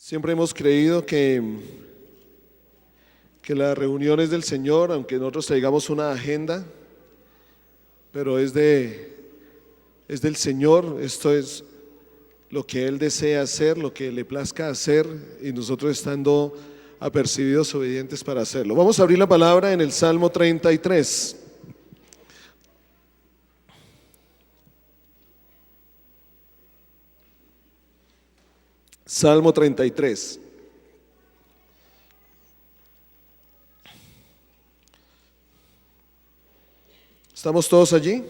Siempre hemos creído que las reuniones del Señor, aunque nosotros traigamos una agenda, pero es del Señor. Esto es lo que Él desea hacer, lo que le plazca hacer, y nosotros estando apercibidos, obedientes para hacerlo. Vamos a abrir la palabra en el Salmo 33. Salmo 33. ¿Estamos todos allí?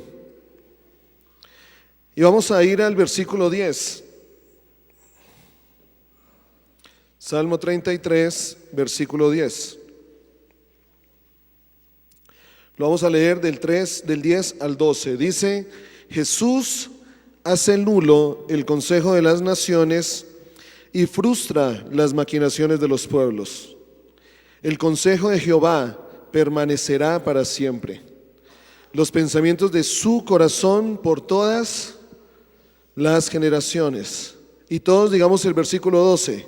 Y vamos a ir al versículo 10. Salmo 33, versículo 10. Lo vamos a leer del 10 al 12. Dice: Jesús hace nulo el consejo de las naciones y frustra las maquinaciones de los pueblos. El consejo de Jehová permanecerá para siempre, los pensamientos de su corazón por todas las generaciones. Y todos digamos el versículo 12: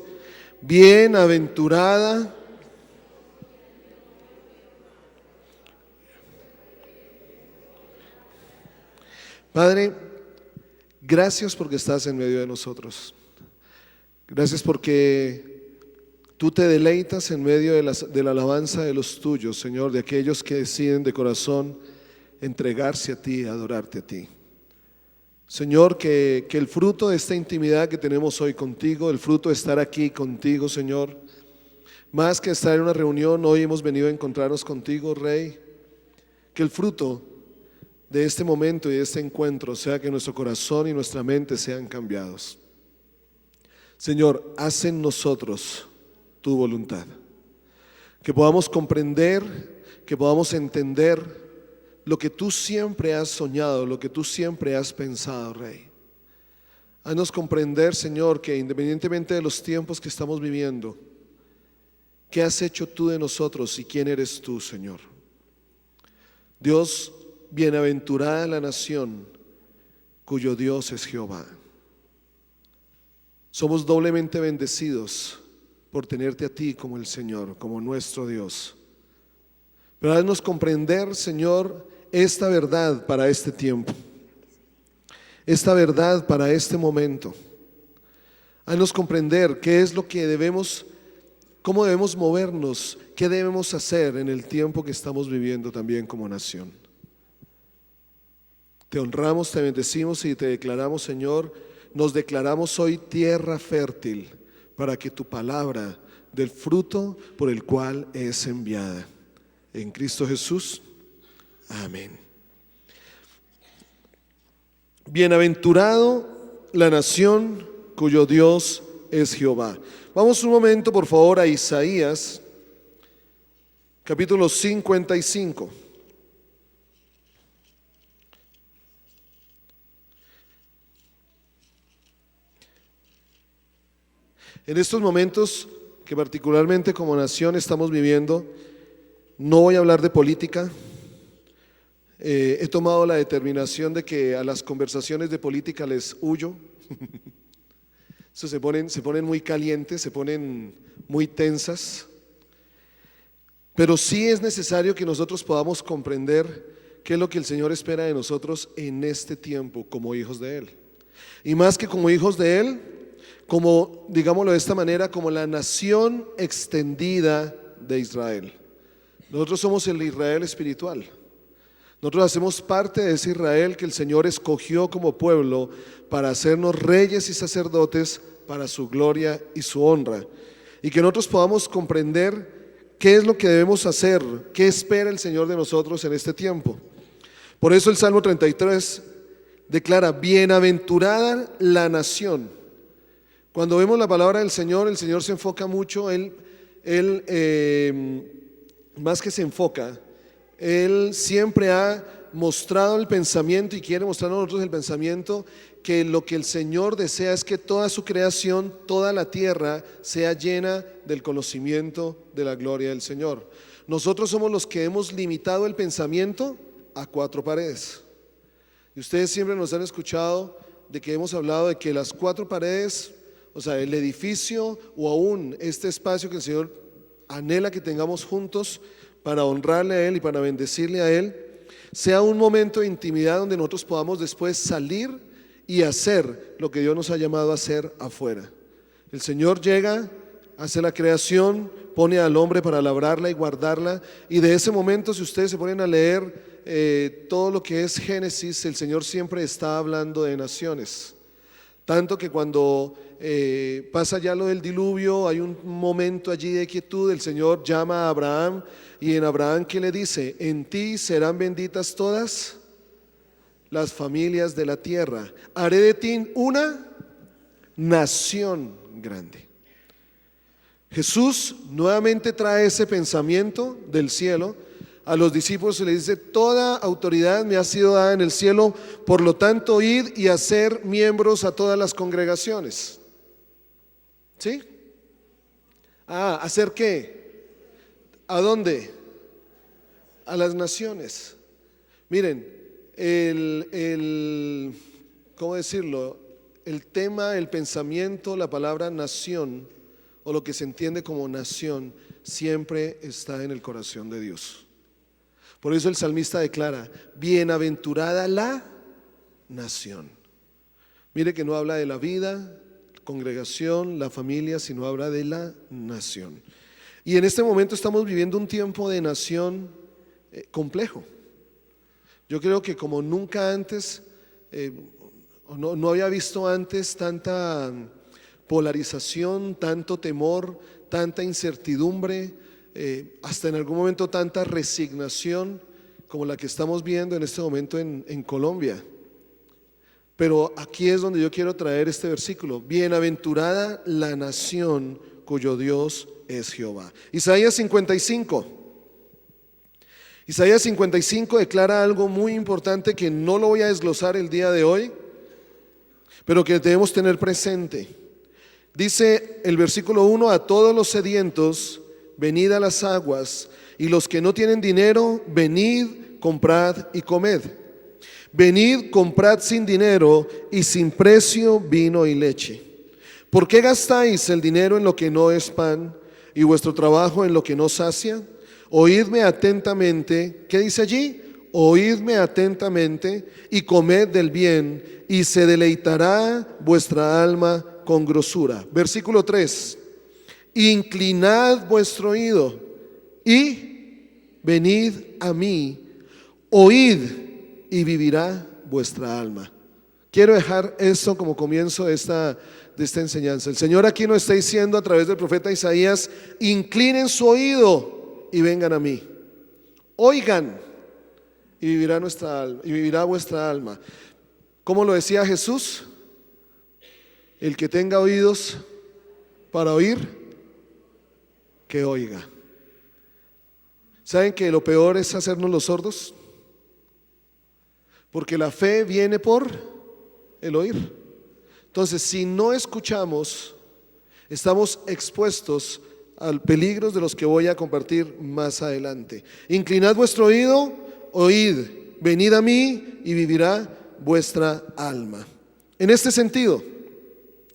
bienaventurada Padre, gracias porque estás en medio de nosotros. Gracias porque tú te deleitas en medio de la alabanza de los tuyos, Señor, de aquellos que deciden de corazón entregarse a ti, adorarte a ti. Señor, que el fruto de esta intimidad que tenemos hoy contigo, el fruto de estar aquí contigo, Señor, más que estar en una reunión, hoy hemos venido a encontrarnos contigo, Rey. Que el fruto de este momento y de este encuentro sea que nuestro corazón y nuestra mente sean cambiados. Señor, haz en nosotros tu voluntad, que podamos comprender, que podamos entender lo que tú siempre has soñado, lo que tú siempre has pensado, Rey. Haznos comprender, Señor, que independientemente de los tiempos que estamos viviendo, ¿qué has hecho tú de nosotros y quién eres tú, Señor? Dios, bienaventurada la nación cuyo Dios es Jehová. Somos doblemente bendecidos por tenerte a ti como el Señor, como nuestro Dios. Pero haznos comprender, Señor, esta verdad para este tiempo, esta verdad para este momento. Haznos comprender qué es lo que debemos, cómo debemos movernos, qué debemos hacer en el tiempo que estamos viviendo también como nación. Te honramos, te bendecimos y te declaramos, Señor, nos declaramos hoy tierra fértil para que tu palabra dé el fruto por el cual es enviada. En Cristo Jesús, amén. Bienaventurado la nación cuyo Dios es Jehová. Vamos un momento, por favor, a Isaías, capítulo 55. En estos momentos que particularmente como nación estamos viviendo, no voy a hablar de política. He tomado la determinación de que a las conversaciones de política les huyo. Eso se ponen muy calientes, se ponen muy tensas. Pero sí es necesario que nosotros podamos comprender qué es lo que el Señor espera de nosotros en este tiempo como hijos de Él. Y más que como hijos de Él, como, digámoslo de esta manera, como la nación extendida de Israel. Nosotros somos el Israel espiritual. Nosotros hacemos parte de ese Israel que el Señor escogió como pueblo para hacernos reyes y sacerdotes para su gloria y su honra. Y que nosotros podamos comprender qué es lo que debemos hacer, qué espera el Señor de nosotros en este tiempo. Por eso el Salmo 33 declara: bienaventurada la nación. Cuando vemos la palabra del Señor, el Señor se enfoca mucho, Él más que se enfoca, Él siempre ha mostrado el pensamiento y quiere mostrar a nosotros el pensamiento que lo que el Señor desea es que toda su creación, toda la tierra sea llena del conocimiento de la gloria del Señor. Nosotros somos los que hemos limitado el pensamiento a 4 paredes. Y ustedes siempre nos han escuchado de que hemos hablado de que las 4 paredes O sea, el edificio o aún este espacio que el Señor anhela que tengamos juntos para honrarle a Él y para bendecirle a Él, sea un momento de intimidad donde nosotros podamos después salir y hacer lo que Dios nos ha llamado a hacer afuera. El Señor llega, hace la creación, pone al hombre para labrarla y guardarla, y de ese momento, si ustedes se ponen a leer todo lo que es Génesis, el Señor siempre está hablando de naciones. Tanto que cuando pasa ya lo del diluvio, hay un momento allí de quietud, el Señor llama a Abraham, y en Abraham, ¿qué le dice? En ti serán benditas todas las familias de la tierra, haré de ti una nación grande. Jesús nuevamente trae ese pensamiento del cielo a los discípulos y les dice: toda autoridad me ha sido dada en el cielo, por lo tanto id y hacer miembros a todas las congregaciones. ¿Sí? ¿Hacer qué? ¿A dónde? A las naciones. Miren, ¿cómo decirlo? El tema, el pensamiento, la palabra nación, o lo que se entiende como nación, siempre está en el corazón de Dios. Por eso el salmista declara: bienaventurada la nación. Mire que no habla de la vida, congregación, la familia, sino habla de la nación. Y en este momento estamos viviendo un tiempo de nación complejo. Yo creo que como nunca antes, no había visto antes tanta polarización, tanto temor, tanta incertidumbre, hasta en algún momento tanta resignación como la que estamos viendo en este momento en Colombia. Pero aquí es donde yo quiero traer este versículo: bienaventurada la nación cuyo Dios es Jehová. Isaías 55. Isaías 55 declara algo muy importante que no lo voy a desglosar el día de hoy, pero que debemos tener presente. Dice el versículo 1: a todos los sedientos, venid a las aguas, y los que no tienen dinero, venid, comprad y comed. Venid, comprad sin dinero y sin precio vino y leche. ¿Por qué gastáis el dinero en lo que no es pan y vuestro trabajo en lo que no sacia? Oídme atentamente. ¿Qué dice allí? Oídme atentamente y comed del bien, y se deleitará vuestra alma con grosura. Versículo 3: inclinad vuestro oído y venid a mí, oíd y vivirá vuestra alma. Quiero dejar esto como comienzo de esta enseñanza. El Señor aquí nos está diciendo a través del profeta Isaías: inclinen su oído y vengan a mí, oigan y vivirá nuestra alma, y vivirá vuestra alma. ¿Cómo lo decía Jesús? El que tenga oídos para oír, que oiga. ¿Saben que lo peor es hacernos los sordos? Porque la fe viene por el oír. Entonces, si no escuchamos, estamos expuestos a peligros de los que voy a compartir más adelante. Inclinad vuestro oído, oíd, venid a mí y vivirá vuestra alma. En este sentido,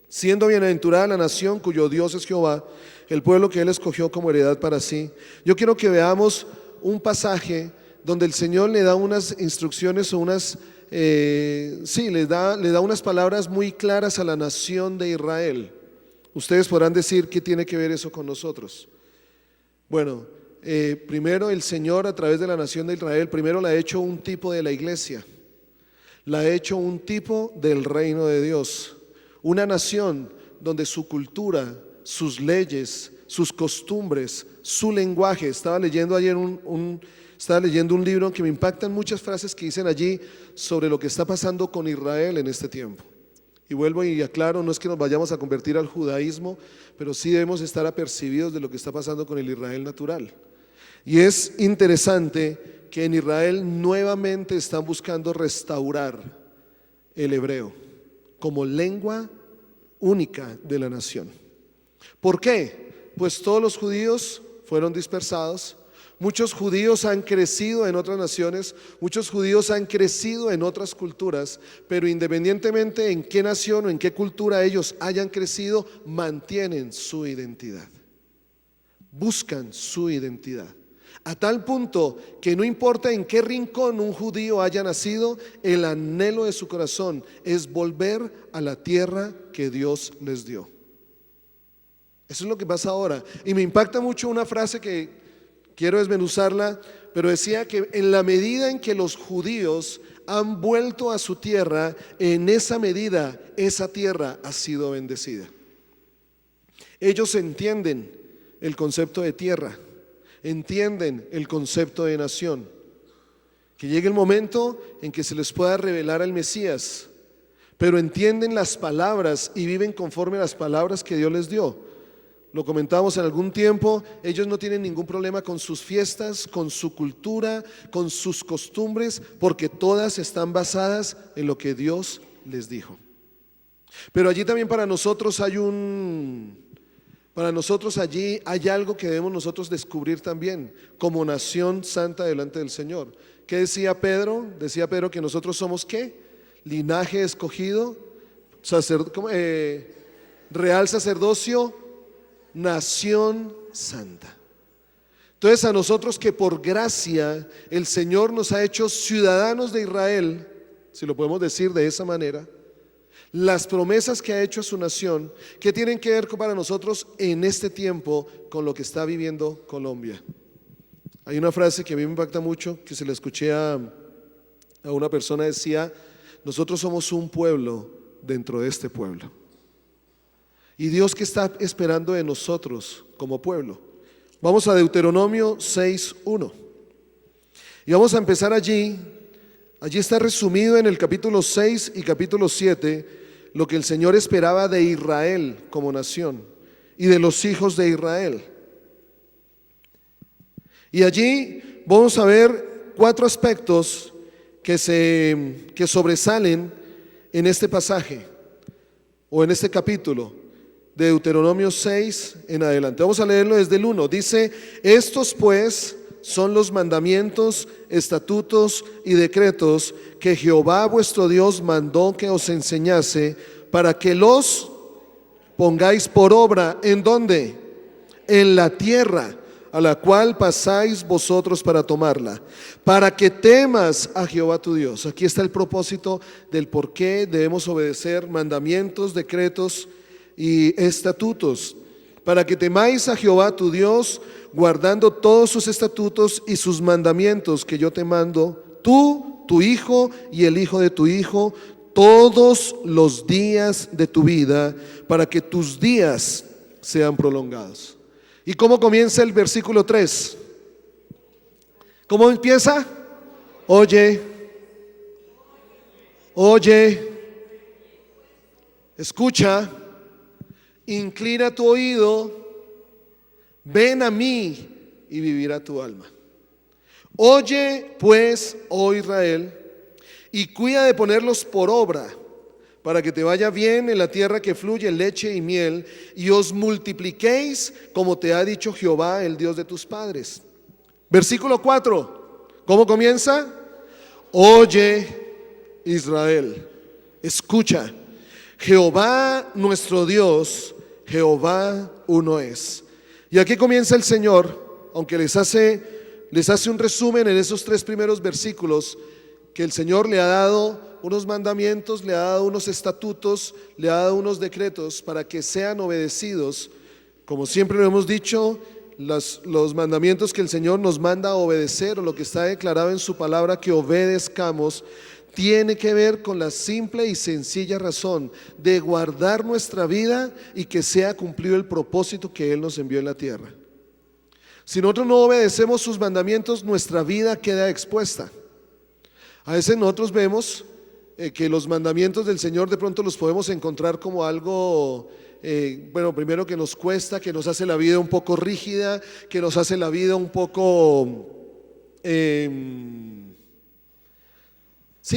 siendo bienaventurada la nación cuyo Dios es Jehová, el pueblo que Él escogió como heredad para sí, yo quiero que veamos un pasaje donde el Señor le da unas instrucciones o le da unas palabras muy claras a la nación de Israel. Ustedes podrán decir: ¿qué tiene que ver eso con nosotros? Bueno, primero el Señor a través de la nación de Israel, primero la ha hecho un tipo de la iglesia, la ha hecho un tipo del reino de Dios, una nación donde su cultura, sus leyes, sus costumbres, su lenguaje. Estaba leyendo ayer estaba leyendo un libro que me impactan muchas frases que dicen allí sobre lo que está pasando con Israel en este tiempo. Y vuelvo y aclaro, no es que nos vayamos a convertir al judaísmo, pero sí debemos estar apercibidos de lo que está pasando con el Israel natural. Y es interesante que en Israel nuevamente están buscando restaurar el hebreo como lengua única de la nación. ¿Por qué? Pues todos los judíos fueron dispersados, Muchos judíos han crecido en otras naciones, muchos judíos han crecido en otras culturas, pero independientemente en qué nación o en qué cultura ellos hayan crecido, mantienen su identidad, buscan su identidad. A tal punto que no importa en qué rincón un judío haya nacido, el anhelo de su corazón es volver a la tierra que Dios les dio. Eso es lo que pasa ahora. Y me impacta mucho una frase que quiero desmenuzarla, pero decía que en la medida en que los judíos han vuelto a su tierra, en esa medida esa tierra ha sido bendecida. Ellos entienden el concepto de tierra, entienden el concepto de nación. Que llegue el momento en que se les pueda revelar al Mesías, pero entienden las palabras y viven conforme a las palabras que Dios les dio. Lo comentábamos en algún tiempo, ellos no tienen ningún problema con sus fiestas, con su cultura, con sus costumbres, porque todas están basadas en lo que Dios les dijo. Pero allí también para nosotros allí hay algo que debemos nosotros descubrir también como nación santa delante del Señor. ¿Qué decía Pedro? Decía Pedro que nosotros somos ¿qué? Linaje escogido, real sacerdocio, nación santa. Entonces a nosotros que por gracia el Señor nos ha hecho ciudadanos de Israel, si lo podemos decir de esa manera, las promesas que ha hecho a su nación, que tienen que ver para nosotros en este tiempo con lo que está viviendo Colombia. Hay una frase que a mí me impacta mucho, que se la escuché a una persona, decía: nosotros somos un pueblo dentro de este pueblo. Y Dios, ¿qué está esperando de nosotros como pueblo? Vamos a Deuteronomio 6:1 y vamos a empezar allí. Allí está resumido en el capítulo 6 y capítulo 7 lo que el Señor esperaba de Israel como nación y de los hijos de Israel. Y allí vamos a ver 4 aspectos que sobresalen en este pasaje o en este capítulo de Deuteronomio 6 en adelante. Vamos a leerlo desde el 1. Dice: estos pues son los mandamientos, estatutos y decretos que Jehová vuestro Dios mandó que os enseñase, para que los pongáis por obra. ¿En dónde? En la tierra a la cual pasáis vosotros para tomarla, para que temas a Jehová tu Dios. Aquí está el propósito del por qué debemos obedecer mandamientos, decretos y estatutos. Para que temáis a Jehová tu Dios, guardando todos sus estatutos y sus mandamientos que yo te mando, tú, tu hijo y el hijo de tu hijo, todos los días de tu vida, para que tus días sean prolongados. ¿Y cómo comienza el versículo 3? ¿Cómo empieza? Oye, escucha, inclina tu oído, ven a mí y vivirá tu alma. Oye pues, oh Israel, y cuida de ponerlos por obra, para que te vaya bien en la tierra que fluye leche y miel, y os multipliquéis como te ha dicho Jehová, el Dios de tus padres. Versículo 4, ¿cómo comienza? Oye Israel, escucha, Jehová nuestro Dios, Jehová uno es. Y aquí comienza el Señor, aunque les hace un resumen en esos 3 primeros versículos, que el Señor le ha dado unos mandamientos, le ha dado unos estatutos, le ha dado unos decretos para que sean obedecidos. Como siempre lo hemos dicho, los mandamientos que el Señor nos manda a obedecer, o lo que está declarado en su palabra que obedezcamos, tiene que ver con la simple y sencilla razón de guardar nuestra vida y que sea cumplido el propósito que Él nos envió en la tierra. Si nosotros no obedecemos sus mandamientos, nuestra vida queda expuesta. A veces nosotros vemos que los mandamientos del Señor de pronto los podemos encontrar como algo, primero que nos cuesta, que nos hace la vida un poco rígida, que nos hace la vida un poco,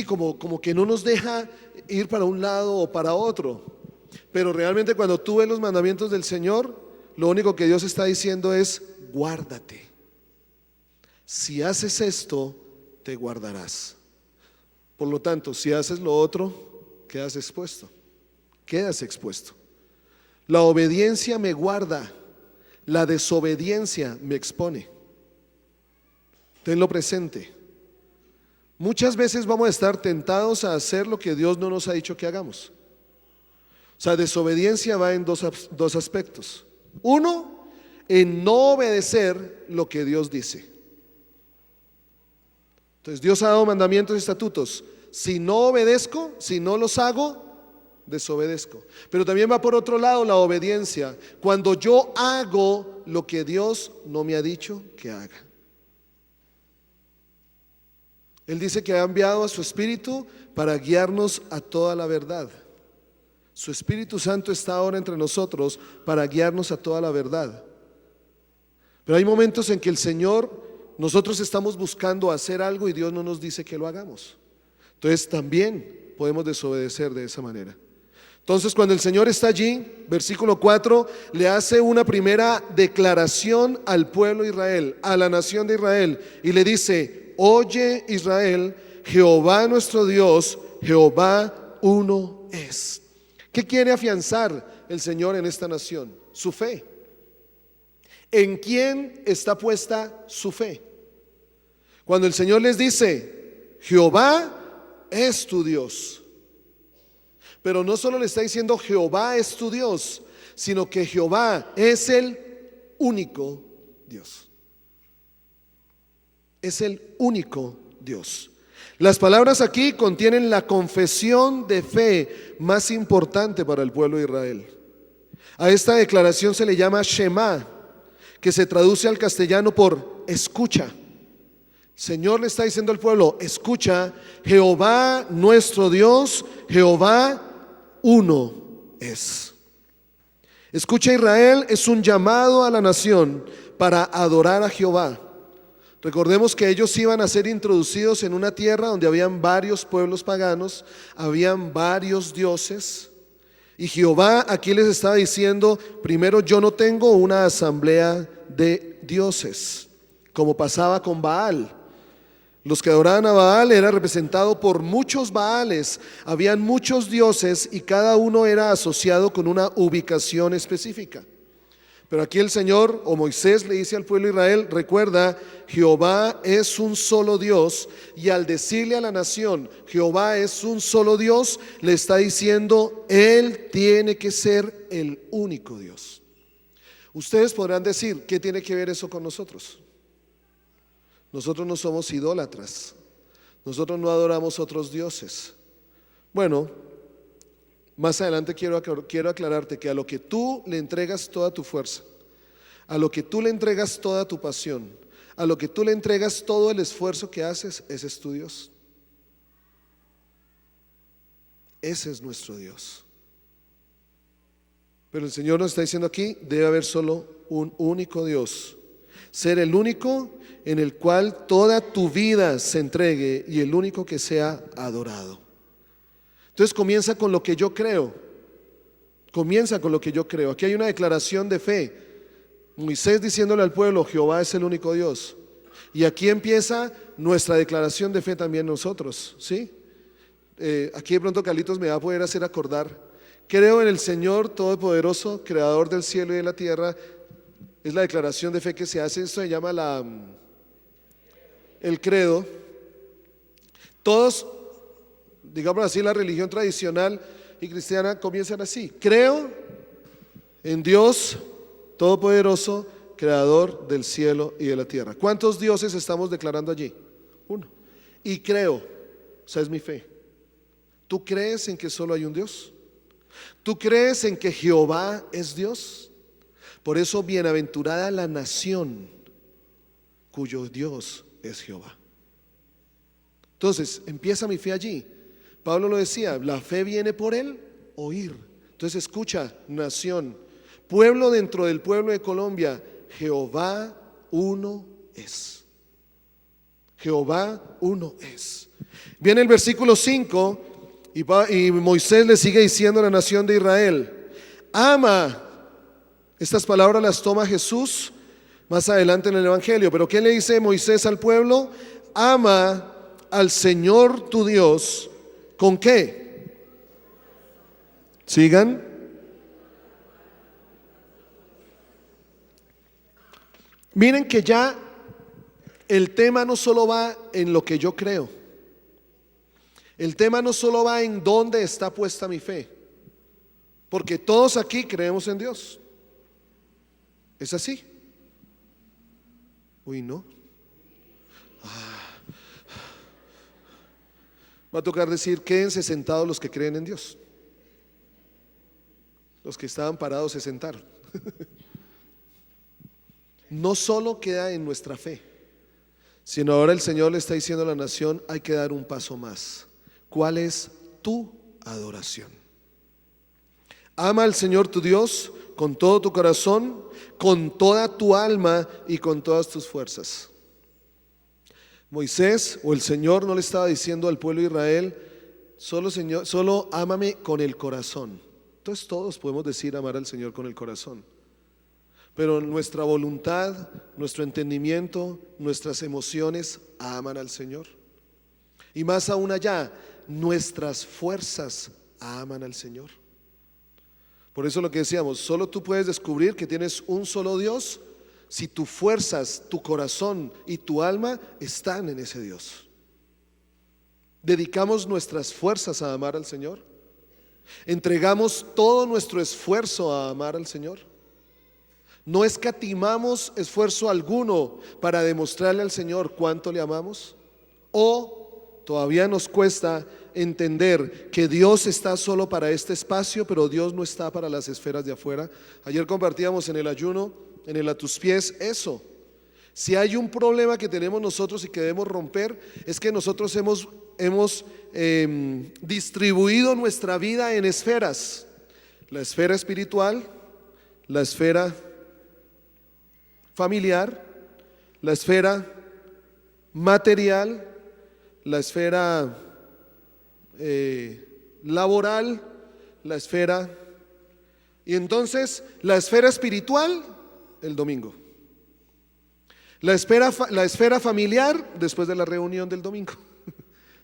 como que no nos deja ir para un lado o para otro. Pero realmente cuando tú ves los mandamientos del Señor, lo único que Dios está diciendo es: guárdate. si haces esto, te guardarás. Por lo tanto, si haces lo otro, quedas expuesto. Quedas expuesto. La obediencia me guarda, la desobediencia me expone. Tenlo presente. Muchas veces vamos a estar tentados a hacer lo que Dios no nos ha dicho que hagamos. O sea, desobediencia va en dos aspectos. Uno, en no obedecer lo que Dios dice. Entonces Dios ha dado mandamientos y estatutos. Si no obedezco, si no los hago, desobedezco. Pero también va por otro lado la obediencia, cuando yo hago lo que Dios no me ha dicho que haga. Él dice que ha enviado a su Espíritu para guiarnos a toda la verdad. Su Espíritu Santo está ahora entre nosotros para guiarnos a toda la verdad. Pero hay momentos en que el Señor, nosotros estamos buscando hacer algo y Dios no nos dice que lo hagamos. Entonces también podemos desobedecer de esa manera. Entonces cuando el Señor está allí, versículo 4, le hace una primera declaración al pueblo de Israel, a la nación de Israel, y le dice: oye Israel, Jehová nuestro Dios, Jehová uno es. ¿Qué quiere afianzar el Señor en esta nación? Su fe. ¿En quién está puesta su fe? Cuando el Señor les dice: Jehová es tu Dios. Pero no solo le está diciendo Jehová es tu Dios, sino que Jehová es el único Dios. Es el único Dios. Las palabras aquí contienen la confesión de fe más importante para el pueblo de Israel. A esta declaración se le llama Shema, que se traduce al castellano por escucha. El Señor le está diciendo al pueblo: escucha, Jehová nuestro Dios, Jehová uno es. Escucha, Israel, es un llamado a la nación para adorar a Jehová. Recordemos que ellos iban a ser introducidos en una tierra donde habían varios pueblos paganos, habían varios dioses, y Jehová aquí les estaba diciendo: primero, yo no tengo una asamblea de dioses, como pasaba con Baal. Los que adoraban a Baal era representado por muchos Baales, habían muchos dioses y cada uno era asociado con una ubicación específica. Pero aquí el Señor, o Moisés, le dice al pueblo de Israel: recuerda, Jehová es un solo Dios. Y al decirle a la nación, Jehová es un solo Dios, le está diciendo: Él tiene que ser el único Dios. Ustedes podrán decir: ¿qué tiene que ver eso con nosotros? Nosotros no somos idólatras, nosotros no adoramos otros dioses. Bueno, más adelante quiero aclararte que a lo que tú le entregas toda tu fuerza, a lo que tú le entregas toda tu pasión, a lo que tú le entregas todo el esfuerzo que haces, ese es tu Dios. Ese es nuestro Dios. Pero el Señor nos está diciendo aquí: debe haber solo un único Dios. Ser el único en el cual toda tu vida se entregue y el único que sea adorado. Entonces comienza con lo que yo creo. Comienza con lo que yo creo. Aquí hay una declaración de fe. Moisés diciéndole al pueblo: Jehová es el único Dios. Y aquí empieza nuestra declaración de fe también nosotros, ¿sí? Aquí de pronto Carlitos me va a poder hacer acordar. Creo en el Señor Todopoderoso, Creador del cielo y de la tierra. Es la declaración de fe que se hace. Esto se llama el credo. Todos, digamos así, la religión tradicional y cristiana comienzan así: creo en Dios Todopoderoso, Creador del cielo y de la tierra. ¿Cuántos dioses estamos declarando allí? Uno. Y creo, o sea, es mi fe. ¿Tú crees en que solo hay un Dios? ¿Tú crees en que Jehová es Dios? Por eso, bienaventurada la nación cuyo Dios es Jehová. Entonces, empieza mi fe allí. Pablo lo decía: la fe viene por el oír. Entonces, escucha, nación, pueblo dentro del pueblo de Colombia, Jehová uno es. Jehová uno es. Viene el versículo 5 y Moisés le sigue diciendo a la nación de Israel: ama. Estas palabras las toma Jesús más adelante en el Evangelio. Pero ¿qué le dice Moisés al pueblo? Ama al Señor tu Dios. ¿Con qué? Sigan. Miren que ya el tema no solo va en lo que yo creo. El tema no solo va en dónde está puesta mi fe. Porque todos aquí creemos en Dios. ¿Es así? Uy, no. Va a tocar decir, quédense sentados los que creen en Dios. Los que estaban parados se sentaron. No solo queda en nuestra fe, sino ahora el Señor le está diciendo a la nación, hay que dar un paso más. ¿Cuál es tu adoración? Ama al Señor tu Dios con todo tu corazón, con toda tu alma y con todas tus fuerzas. Moisés o el Señor no le estaba diciendo al pueblo de Israel, Señor, solo ámame con el corazón. Entonces todos podemos decir amar al Señor con el corazón. Pero nuestra voluntad, nuestro entendimiento, nuestras emociones aman al Señor. Y más aún allá, nuestras fuerzas aman al Señor. Por eso lo que decíamos, solo tú puedes descubrir que tienes un solo Dios si tus fuerzas, tu corazón y tu alma están en ese Dios. ¿Dedicamos nuestras fuerzas a amar al Señor? ¿Entregamos todo nuestro esfuerzo a amar al Señor? ¿No escatimamos esfuerzo alguno para demostrarle al Señor cuánto le amamos? ¿O todavía nos cuesta entender que Dios está solo para este espacio, pero Dios no está para las esferas de afuera? Ayer compartíamos en el ayuno, en el a tus pies, eso. Si hay un problema que tenemos nosotros y que debemos romper, es que nosotros hemos distribuido nuestra vida en esferas. La esfera espiritual, la esfera familiar, la esfera material, la esfera laboral, la esfera, y entonces la esfera espiritual el domingo, la esfera familiar después de la reunión del domingo.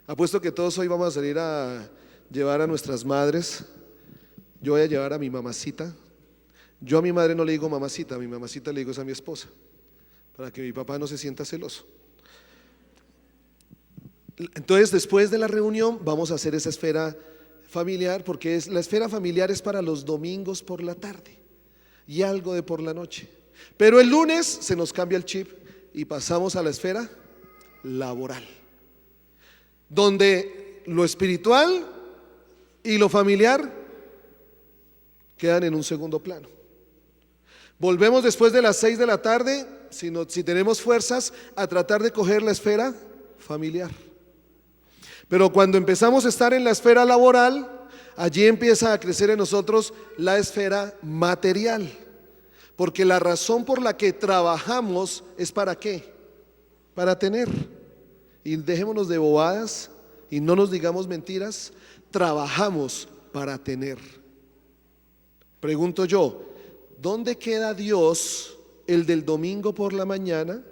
Apuesto que todos hoy vamos a salir a llevar a nuestras madres. Yo voy a llevar a mi mamacita. Yo a mi madre no le digo mamacita, a mi mamacita le digo es a mi esposa, para que mi papá no se sienta celoso. Entonces después de la reunión vamos a hacer esa esfera familiar, porque la esfera familiar es para los domingos por la tarde y algo de por la noche. Pero el lunes se nos cambia el chip y pasamos a la esfera laboral, donde lo espiritual y lo familiar quedan en un segundo plano. Volvemos después de las 6 de la tarde, si tenemos fuerzas, a tratar de coger la esfera familiar. Pero cuando empezamos a estar en la esfera laboral, allí empieza a crecer en nosotros la esfera material. Porque la razón por la que trabajamos es ¿para qué? Para tener. Y dejémonos de bobadas y no nos digamos mentiras. Trabajamos para tener. Pregunto yo, ¿dónde queda Dios, el del domingo por la mañana,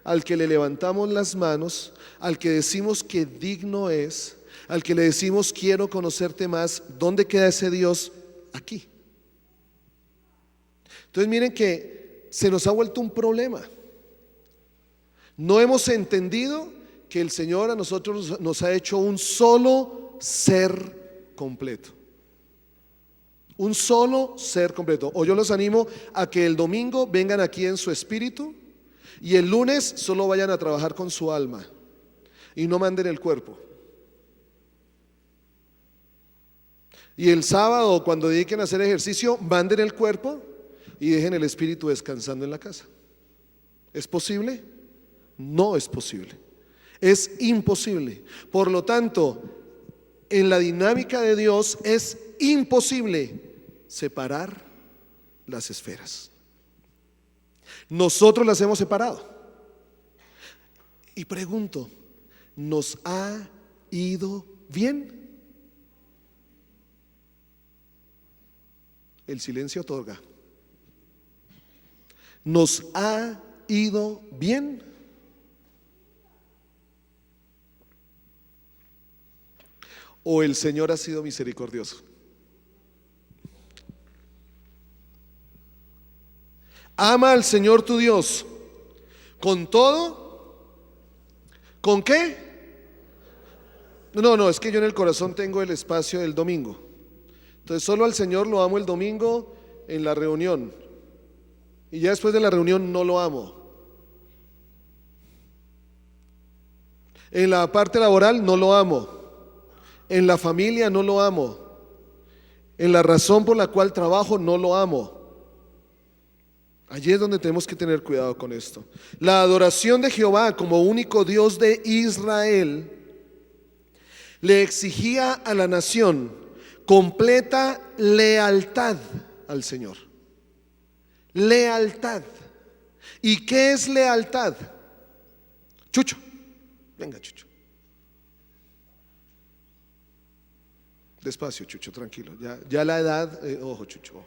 al que le levantamos las manos, al que decimos que digno es, al que le decimos quiero conocerte más? ¿Dónde queda ese Dios? Aquí. Entonces miren que se nos ha vuelto un problema. No hemos entendido que el Señor a nosotros nos ha hecho un solo ser completo. Un solo ser completo. O yo los animo a que el domingo vengan aquí en su espíritu y el lunes solo vayan a trabajar con su alma y no manden el cuerpo. Y el sábado, cuando dediquen a hacer ejercicio, manden el cuerpo y dejen el espíritu descansando en la casa. ¿Es posible? No es posible. Es imposible. Por lo tanto, en la dinámica de Dios es imposible separar las esferas. Nosotros las hemos separado. Y pregunto, ¿nos ha ido bien? El silencio otorga. ¿Nos ha ido bien? ¿O el Señor ha sido misericordioso? Ama al Señor tu Dios con todo. ¿Con qué? No, es que yo en el corazón tengo el espacio del domingo. Entonces solo al Señor lo amo el domingo en la reunión. Y ya después de la reunión no lo amo. En la parte laboral no lo amo. En la familia no lo amo. En la razón por la cual trabajo no lo amo. Allí es donde tenemos que tener cuidado con esto. La adoración de Jehová como único Dios de Israel le exigía a la nación completa lealtad al Señor. Lealtad. ¿Y qué es lealtad? Chucho, venga Chucho. Despacio Chucho, tranquilo. Ya la edad, ojo Chucho.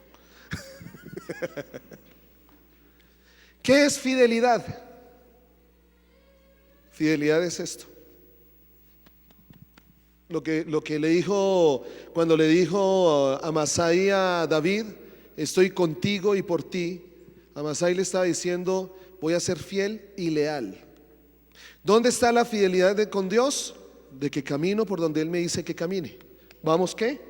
¿Qué es fidelidad? Fidelidad es esto. Lo que le dijo, cuando le dijo Amasai a David, estoy contigo y por ti. Amasai le estaba diciendo, voy a ser fiel y leal. ¿Dónde está la fidelidad con Dios? De que camino por donde Él me dice que camine. ¿Vamos qué?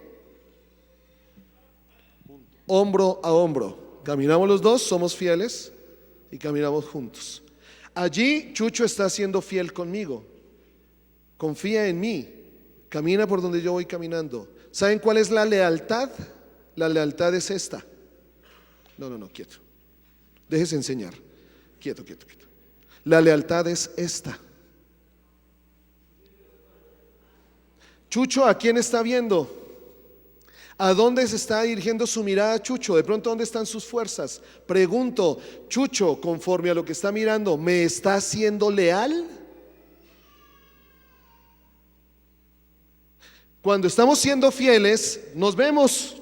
Hombro a hombro. Caminamos los dos, somos fieles y caminamos juntos. Allí Chucho está siendo fiel conmigo. Confía en mí. Camina por donde yo voy caminando. ¿Saben cuál es la lealtad? La lealtad es esta. No, quieto. Déjese enseñar. Quieto. La lealtad es esta. Chucho, ¿a quién está viendo? ¿A dónde se está dirigiendo su mirada, Chucho? De pronto, ¿dónde están sus fuerzas? Pregunto, Chucho, conforme a lo que está mirando, ¿me está siendo leal? Cuando estamos siendo fieles, nos vemos,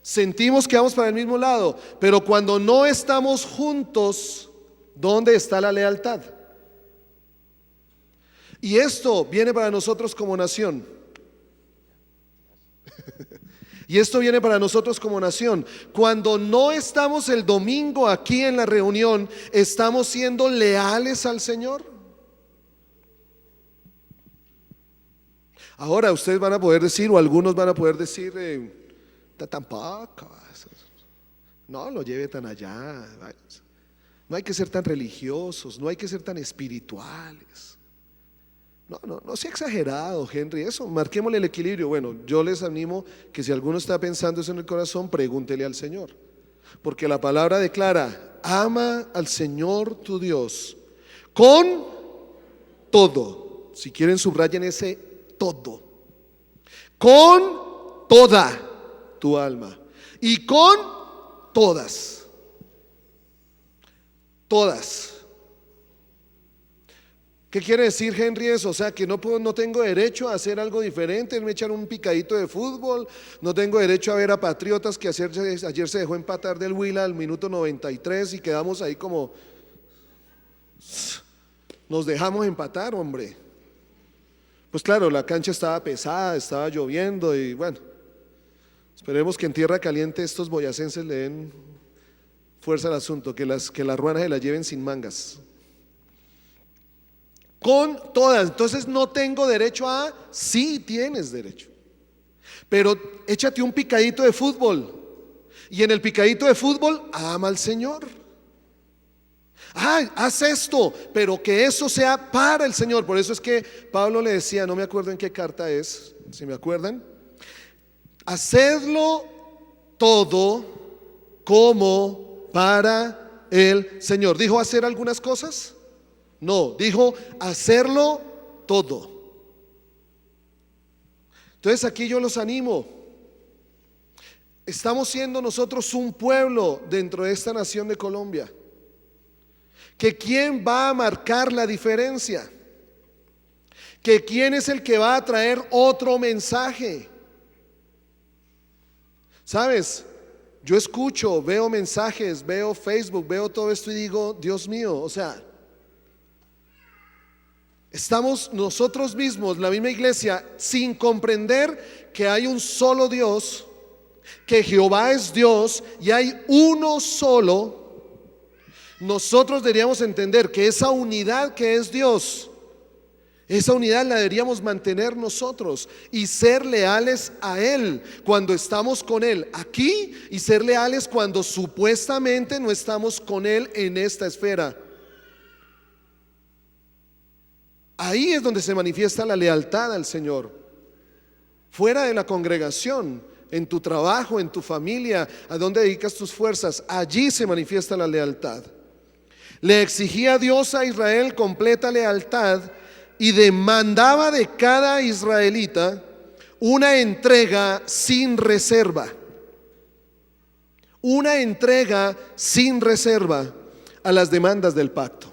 sentimos que vamos para el mismo lado, pero cuando no estamos juntos, ¿dónde está la lealtad? Y esto viene para nosotros como nación. Y esto viene para nosotros como nación. Cuando no estamos el domingo aquí en la reunión, ¿estamos siendo leales al Señor? Ahora ustedes van a poder decir, o algunos van a poder decir, tampoco, no lo lleve tan allá, no hay que ser tan religiosos, no hay que ser tan espirituales. No sea exagerado, Henry, eso, marquémosle el equilibrio. Bueno, yo les animo que si alguno está pensando eso en el corazón, pregúntele al Señor. Porque la palabra declara, ama al Señor tu Dios con todo. Si quieren subrayen ese todo. Con toda tu alma y con todas. Todas. ¿Qué quiere decir, Henry, eso? O sea, que no tengo derecho a hacer algo diferente, me echan un picadito de fútbol, no tengo derecho a ver a Patriotas que ayer se dejó empatar del Huila al minuto 93 y quedamos ahí como, nos dejamos empatar, hombre. Pues claro, la cancha estaba pesada, estaba lloviendo y bueno, esperemos que en tierra caliente estos boyacenses le den fuerza al asunto, que las ruanas se las lleven sin mangas. Con todas. Entonces no tengo derecho a, sí tienes derecho, pero échate un picadito de fútbol y en el picadito de fútbol ama al Señor. Haz esto, pero que eso sea para el Señor. Por eso es que Pablo le decía, no me acuerdo en qué carta es, si me acuerdan, hacedlo todo como para el Señor. ¿Dijo hacer algunas cosas? No, dijo hacerlo todo. Entonces aquí yo los animo. Estamos siendo nosotros un pueblo dentro de esta nación de Colombia. Que quién va a marcar la diferencia. Que quién es el que va a traer otro mensaje. ¿Sabes? Yo escucho, veo mensajes, veo Facebook, veo todo esto y digo, Dios mío, o sea, estamos nosotros mismos, la misma iglesia, sin comprender que hay un solo Dios, que Jehová es Dios y hay uno solo. Nosotros deberíamos entender que esa unidad que es Dios, esa unidad la deberíamos mantener nosotros y ser leales a Él cuando estamos con Él aquí y ser leales cuando supuestamente no estamos con Él en esta esfera. Ahí es donde se manifiesta la lealtad al Señor. Fuera de la congregación, en tu trabajo, en tu familia, a donde dedicas tus fuerzas, allí se manifiesta la lealtad. Le exigía Dios a Israel completa lealtad y demandaba de cada israelita una entrega sin reserva. Una entrega sin reserva a las demandas del pacto.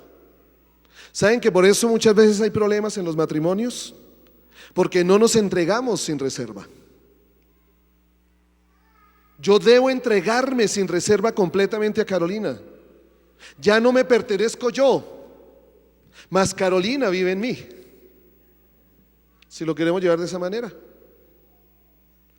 ¿Saben que por eso muchas veces hay problemas en los matrimonios? Porque no nos entregamos sin reserva. Yo debo entregarme sin reserva completamente a Carolina. Ya no me pertenezco yo, mas Carolina vive en mí. Si lo queremos llevar de esa manera.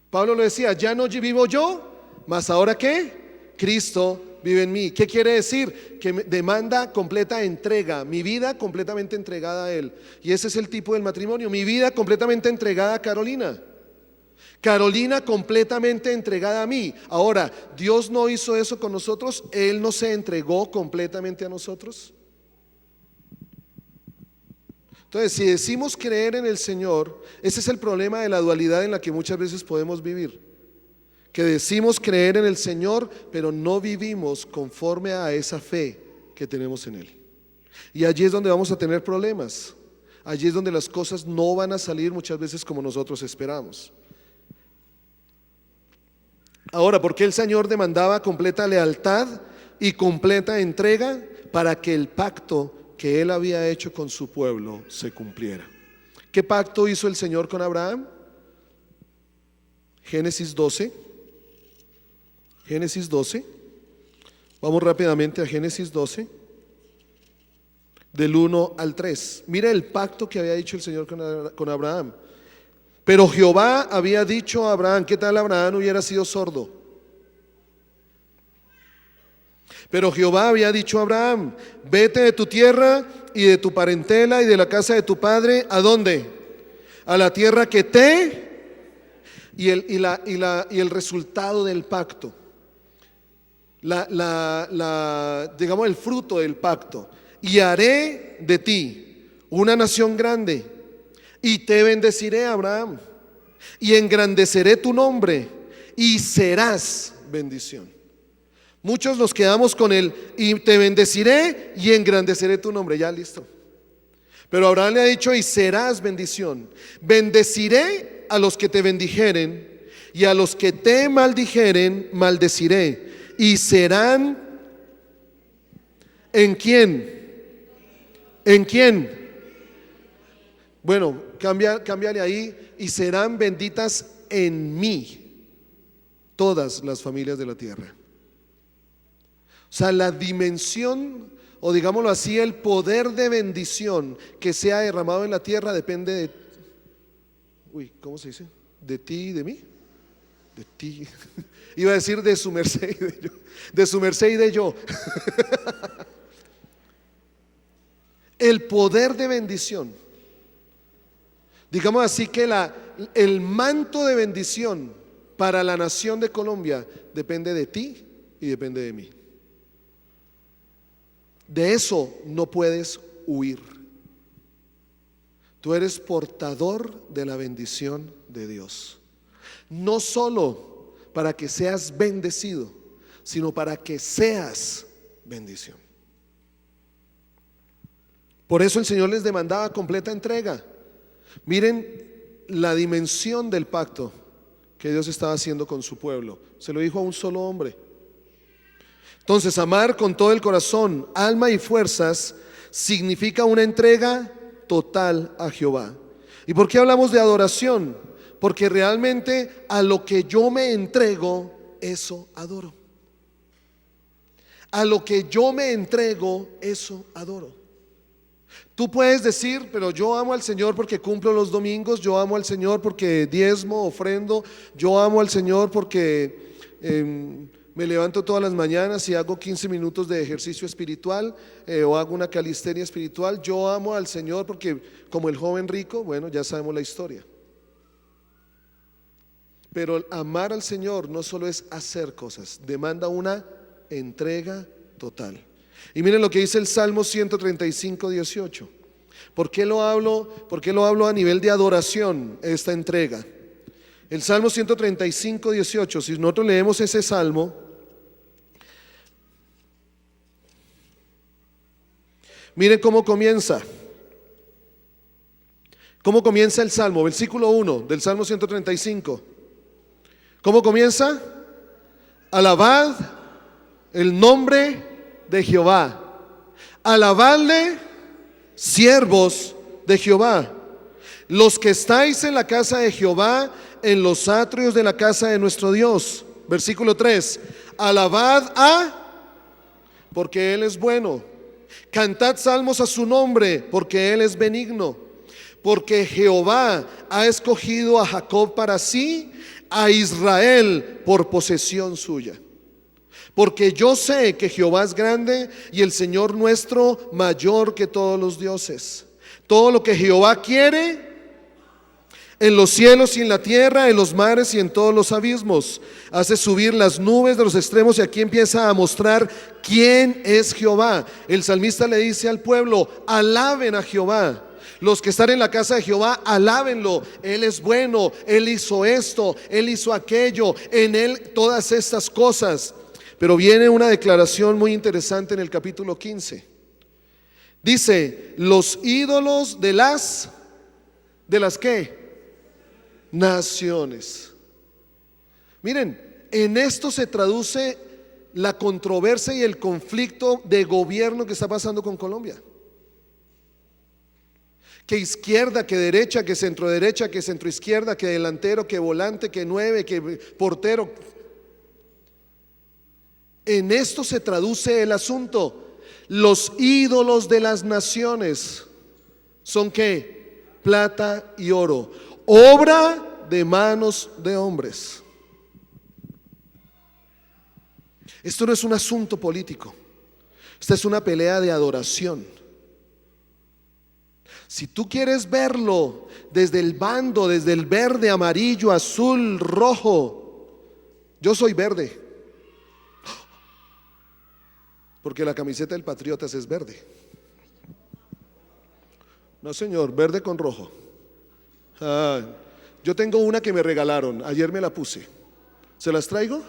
Pablo lo decía, ya no vivo yo, mas ahora ¿qué? Cristo vive en mí. ¿Qué quiere decir? Que me demanda completa entrega, mi vida completamente entregada a Él. Y ese es el tipo del matrimonio, mi vida completamente entregada a Carolina. Carolina completamente entregada a mí. Ahora, Dios no hizo eso con nosotros, Él no se entregó completamente a nosotros. Entonces, si decimos creer en el Señor, ese es el problema de la dualidad en la que muchas veces podemos vivir. Que decimos creer en el Señor, pero no vivimos conforme a esa fe que tenemos en Él. Y allí es donde vamos a tener problemas. Allí es donde las cosas no van a salir muchas veces como nosotros esperamos. Ahora, ¿por qué el Señor demandaba completa lealtad y completa entrega? Para que el pacto que Él había hecho con su pueblo se cumpliera. ¿Qué pacto hizo el Señor con Abraham? Génesis 12. Génesis 12. Vamos rápidamente a Génesis 12, del 1 al 3. Mira el pacto que había hecho el Señor con Abraham. Pero Jehová había dicho a Abraham, ¿qué tal Abraham hubiera sido sordo? Pero Jehová había dicho a Abraham, vete de tu tierra y de tu parentela y de la casa de tu padre, ¿a dónde? A la tierra que y el resultado del pacto, digamos el fruto del pacto, y haré de ti una nación grande y te bendeciré, Abraham, y engrandeceré tu nombre y serás bendición. Muchos nos quedamos con el y te bendeciré y engrandeceré tu nombre, ya listo. Pero Abraham le ha dicho y serás bendición. Bendeciré a los que te bendijeren y a los que te maldijeren maldeciré. Y serán ¿en quién? ¿En quién? Bueno, cámbiale ahí. Y serán benditas en mí todas las familias de la tierra. O sea, la dimensión, o digámoslo así, el poder de bendición que sea derramado en la tierra depende de, ¿cómo se dice? De ti y de mí. De ti. Iba a decir de su merced y de yo. De su merced y de yo. El poder de bendición. Digamos así que el manto de bendición para la nación de Colombia depende de ti y depende de mí. De eso no puedes huir. Tú eres portador de la bendición de Dios. No solo para que seas bendecido, sino para que seas bendición. Por eso el Señor les demandaba completa entrega. Miren la dimensión del pacto que Dios estaba haciendo con su pueblo. Se lo dijo a un solo hombre. Entonces, amar con todo el corazón, alma y fuerzas significa una entrega total a Jehová. ¿Y por qué hablamos de adoración? Porque realmente a lo que yo me entrego, eso adoro. A lo que yo me entrego, eso adoro. Tú puedes decir, pero yo amo al Señor porque cumplo los domingos, yo amo al Señor porque diezmo, ofrendo, yo amo al Señor porque me levanto todas las mañanas y hago 15 minutos de ejercicio espiritual, o hago una calistenia espiritual. Yo amo al Señor porque, como el joven rico, bueno, ya sabemos la historia. Pero amar al Señor no solo es hacer cosas, demanda una entrega total. Y miren lo que dice el Salmo 135, 18. ¿Por qué lo hablo a nivel de adoración, esta entrega? El Salmo 135, 18, si nosotros leemos ese Salmo, miren cómo comienza. ¿Cómo comienza el Salmo? Versículo 1 del Salmo 135. ¿Cómo comienza? Alabad el nombre de Jehová. Alabadle, siervos de Jehová, los que estáis en la casa de Jehová, en los atrios de la casa de nuestro Dios. Versículo 3. Alabad porque Él es bueno. Cantad salmos a su nombre, porque Él es benigno. Porque Jehová ha escogido a Jacob para sí, a Israel por posesión suya. Porque yo sé que Jehová es grande y el Señor nuestro mayor que todos los dioses. Todo lo que Jehová quiere en los cielos y en la tierra, en los mares y en todos los abismos, hace subir las nubes de los extremos. Y aquí empieza a mostrar quién es Jehová. El salmista le dice al pueblo: alaben a Jehová. Los que están en la casa de Jehová, alábenlo. Él es bueno, Él hizo esto, Él hizo aquello, en Él todas estas cosas. Pero viene una declaración muy interesante en el capítulo 15. Dice: los ídolos de las ¿qué? Naciones. Miren, en esto se traduce la controversia y el conflicto de gobierno que está pasando con Colombia. Que izquierda, que derecha, que centro derecha, que centro izquierda, que delantero, que volante, que 9, que portero. En esto se traduce el asunto. Los ídolos de las naciones son ¿qué? Plata y oro, obra de manos de hombres. Esto no es un asunto político, esta es una pelea de adoración. Si tú quieres verlo desde el bando, desde el verde, amarillo, azul, rojo, yo soy verde, porque la camiseta del Patriotas es verde. No, señor, verde con rojo. Yo tengo una que me regalaron, ayer me la puse. ¿Se las traigo?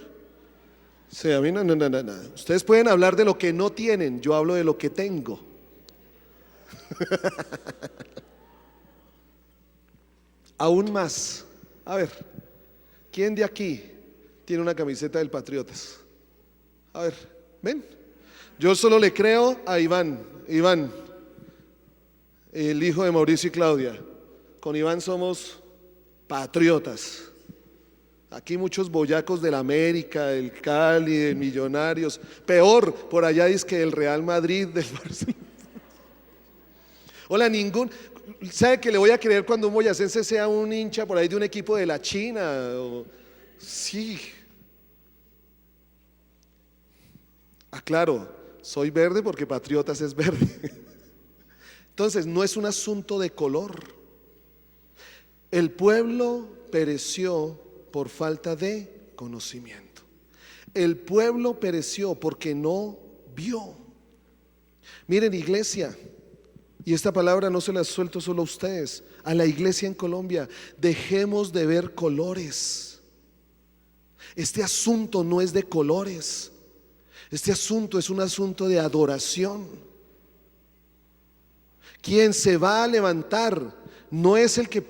Sí, a mí no. Ustedes pueden hablar de lo que no tienen, yo hablo de lo que tengo. Aún más. A ver, ¿quién de aquí tiene una camiseta del Patriotas? A ver, ven. Yo solo le creo a Iván, el hijo de Mauricio y Claudia. Con Iván somos patriotas. Aquí muchos boyacos del América, del Cali, de Millonarios. Peor, por allá dice que el Real Madrid, del Barcelona. Hola, ¿sabe que le voy a creer cuando un boyacense sea un hincha por ahí de un equipo de la China? Sí. Claro, soy verde porque Patriotas es verde. Entonces, no es un asunto de color. El pueblo pereció por falta de conocimiento. El pueblo pereció porque no vio. Miren, iglesia, y esta palabra no se la suelto solo a ustedes, a la iglesia en Colombia: dejemos de ver colores. Este asunto no es de colores. Este asunto es un asunto de adoración. Quien se va a levantar no es el que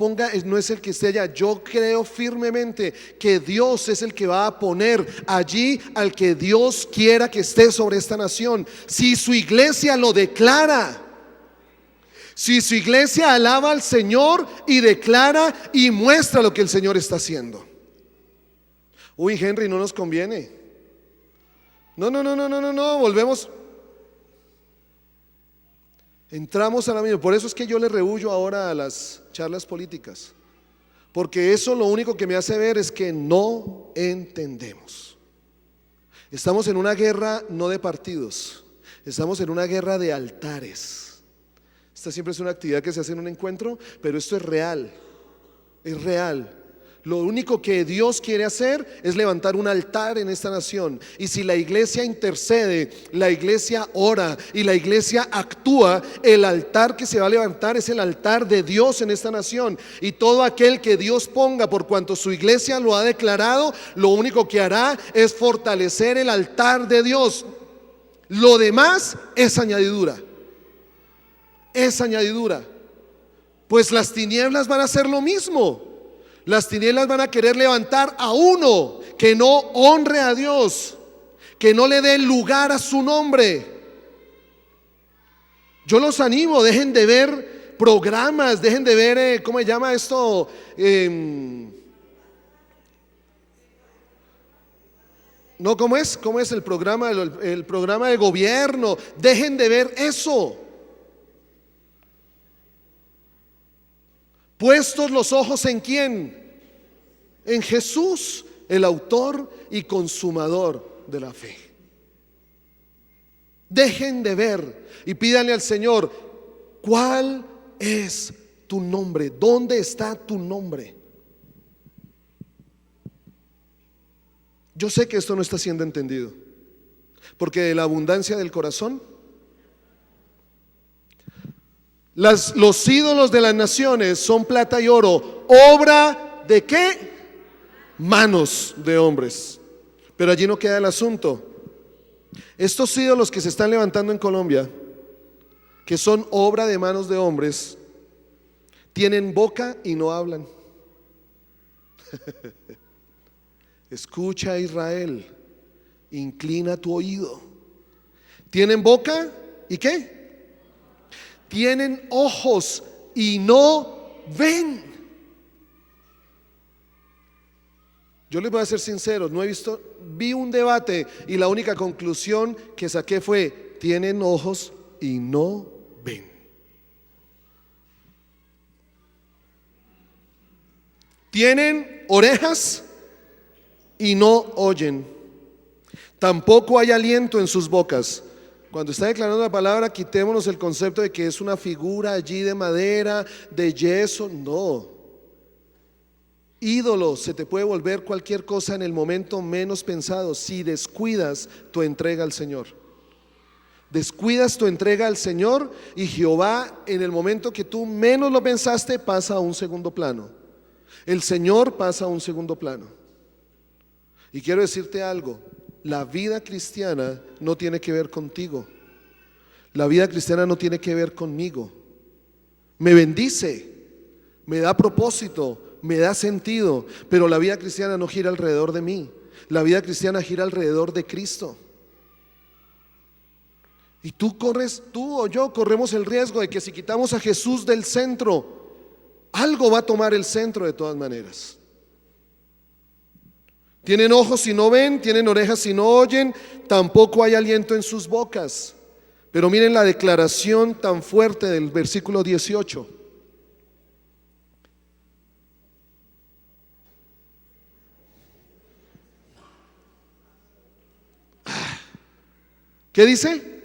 no es el que esté allá. Yo creo firmemente que Dios es el que va a poner allí al que Dios quiera que esté sobre esta nación. Si su iglesia lo declara, si su iglesia alaba al Señor y declara y muestra lo que el Señor está haciendo. Uy, Henry, no nos conviene. No, volvemos. Entramos a la misma. Por eso es que yo le rehuyo ahora a las charlas políticas, porque eso lo único que me hace ver es que no entendemos. Estamos en una guerra no de partidos, estamos en una guerra de altares. Esta siempre es una actividad que se hace en un encuentro, pero esto es real, es real. Lo único que Dios quiere hacer es levantar un altar en esta nación. Y si la iglesia intercede, la iglesia ora y la iglesia actúa, el altar que se va a levantar es el altar de Dios en esta nación. Y todo aquel que Dios ponga, por cuanto su iglesia lo ha declarado, lo único que hará es fortalecer el altar de Dios. Lo demás es añadidura. Es añadidura. Pues las tinieblas van a hacer lo mismo. Las tinieblas van a querer levantar a uno que no honre a Dios, que no le dé lugar a su nombre. Yo los animo, dejen de ver programas, dejen de ver, ¿cómo se llama esto? No, ¿cómo es? ¿Cómo es el programa? El programa de gobierno. Dejen de ver eso. Puestos los ojos ¿en quién? En Jesús, el autor y consumador de la fe. Dejen de ver y pídanle al Señor, ¿cuál es tu nombre? ¿Dónde está tu nombre? Yo sé que esto no está siendo entendido, porque de la abundancia del corazón, los ídolos de las naciones son plata y oro, obra ¿de qué? Manos de hombres. Pero allí no queda el asunto. Estos ídolos que se están levantando en Colombia, que son obra de manos de hombres, tienen boca y no hablan. Escucha, Israel, inclina tu oído. Tienen boca y ¿qué? Tienen ojos y no ven. Yo les voy a ser sincero, vi un debate y la única conclusión que saqué fue: tienen ojos y no ven. Tienen orejas y no oyen. Tampoco hay aliento en sus bocas. Cuando está declarando la palabra, quitémonos el concepto de que es una figura allí de madera, de yeso. No. Ídolo se te puede volver cualquier cosa en el momento menos pensado, si descuidas tu entrega al Señor. Descuidas tu entrega al Señor y Jehová, en el momento que tú menos lo pensaste, pasa a un segundo plano. El Señor pasa a un segundo plano. Y quiero decirte algo: la vida cristiana no tiene que ver contigo. La vida cristiana no tiene que ver conmigo. Me bendice, me da propósito, me da sentido, pero la vida cristiana no gira alrededor de mí. La vida cristiana gira alrededor de Cristo. Y tú o yo corremos el riesgo de que si quitamos a Jesús del centro, algo va a tomar el centro de todas maneras. Tienen ojos y no ven, tienen orejas y no oyen, tampoco hay aliento en sus bocas. Pero miren la declaración tan fuerte del versículo 18. ¿Qué dice?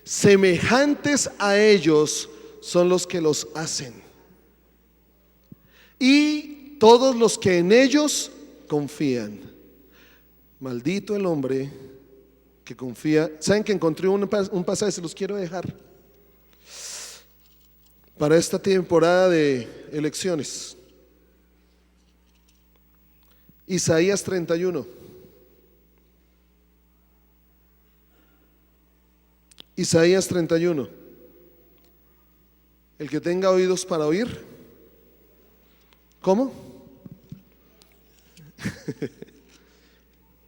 Semejantes a ellos son los que los hacen, y todos los que en ellos confían. Maldito el hombre que confía. Saben que encontré un pasaje, se los quiero dejar para esta temporada de elecciones. Isaías 31. Isaías 31. El que tenga oídos para oír. ¿Cómo?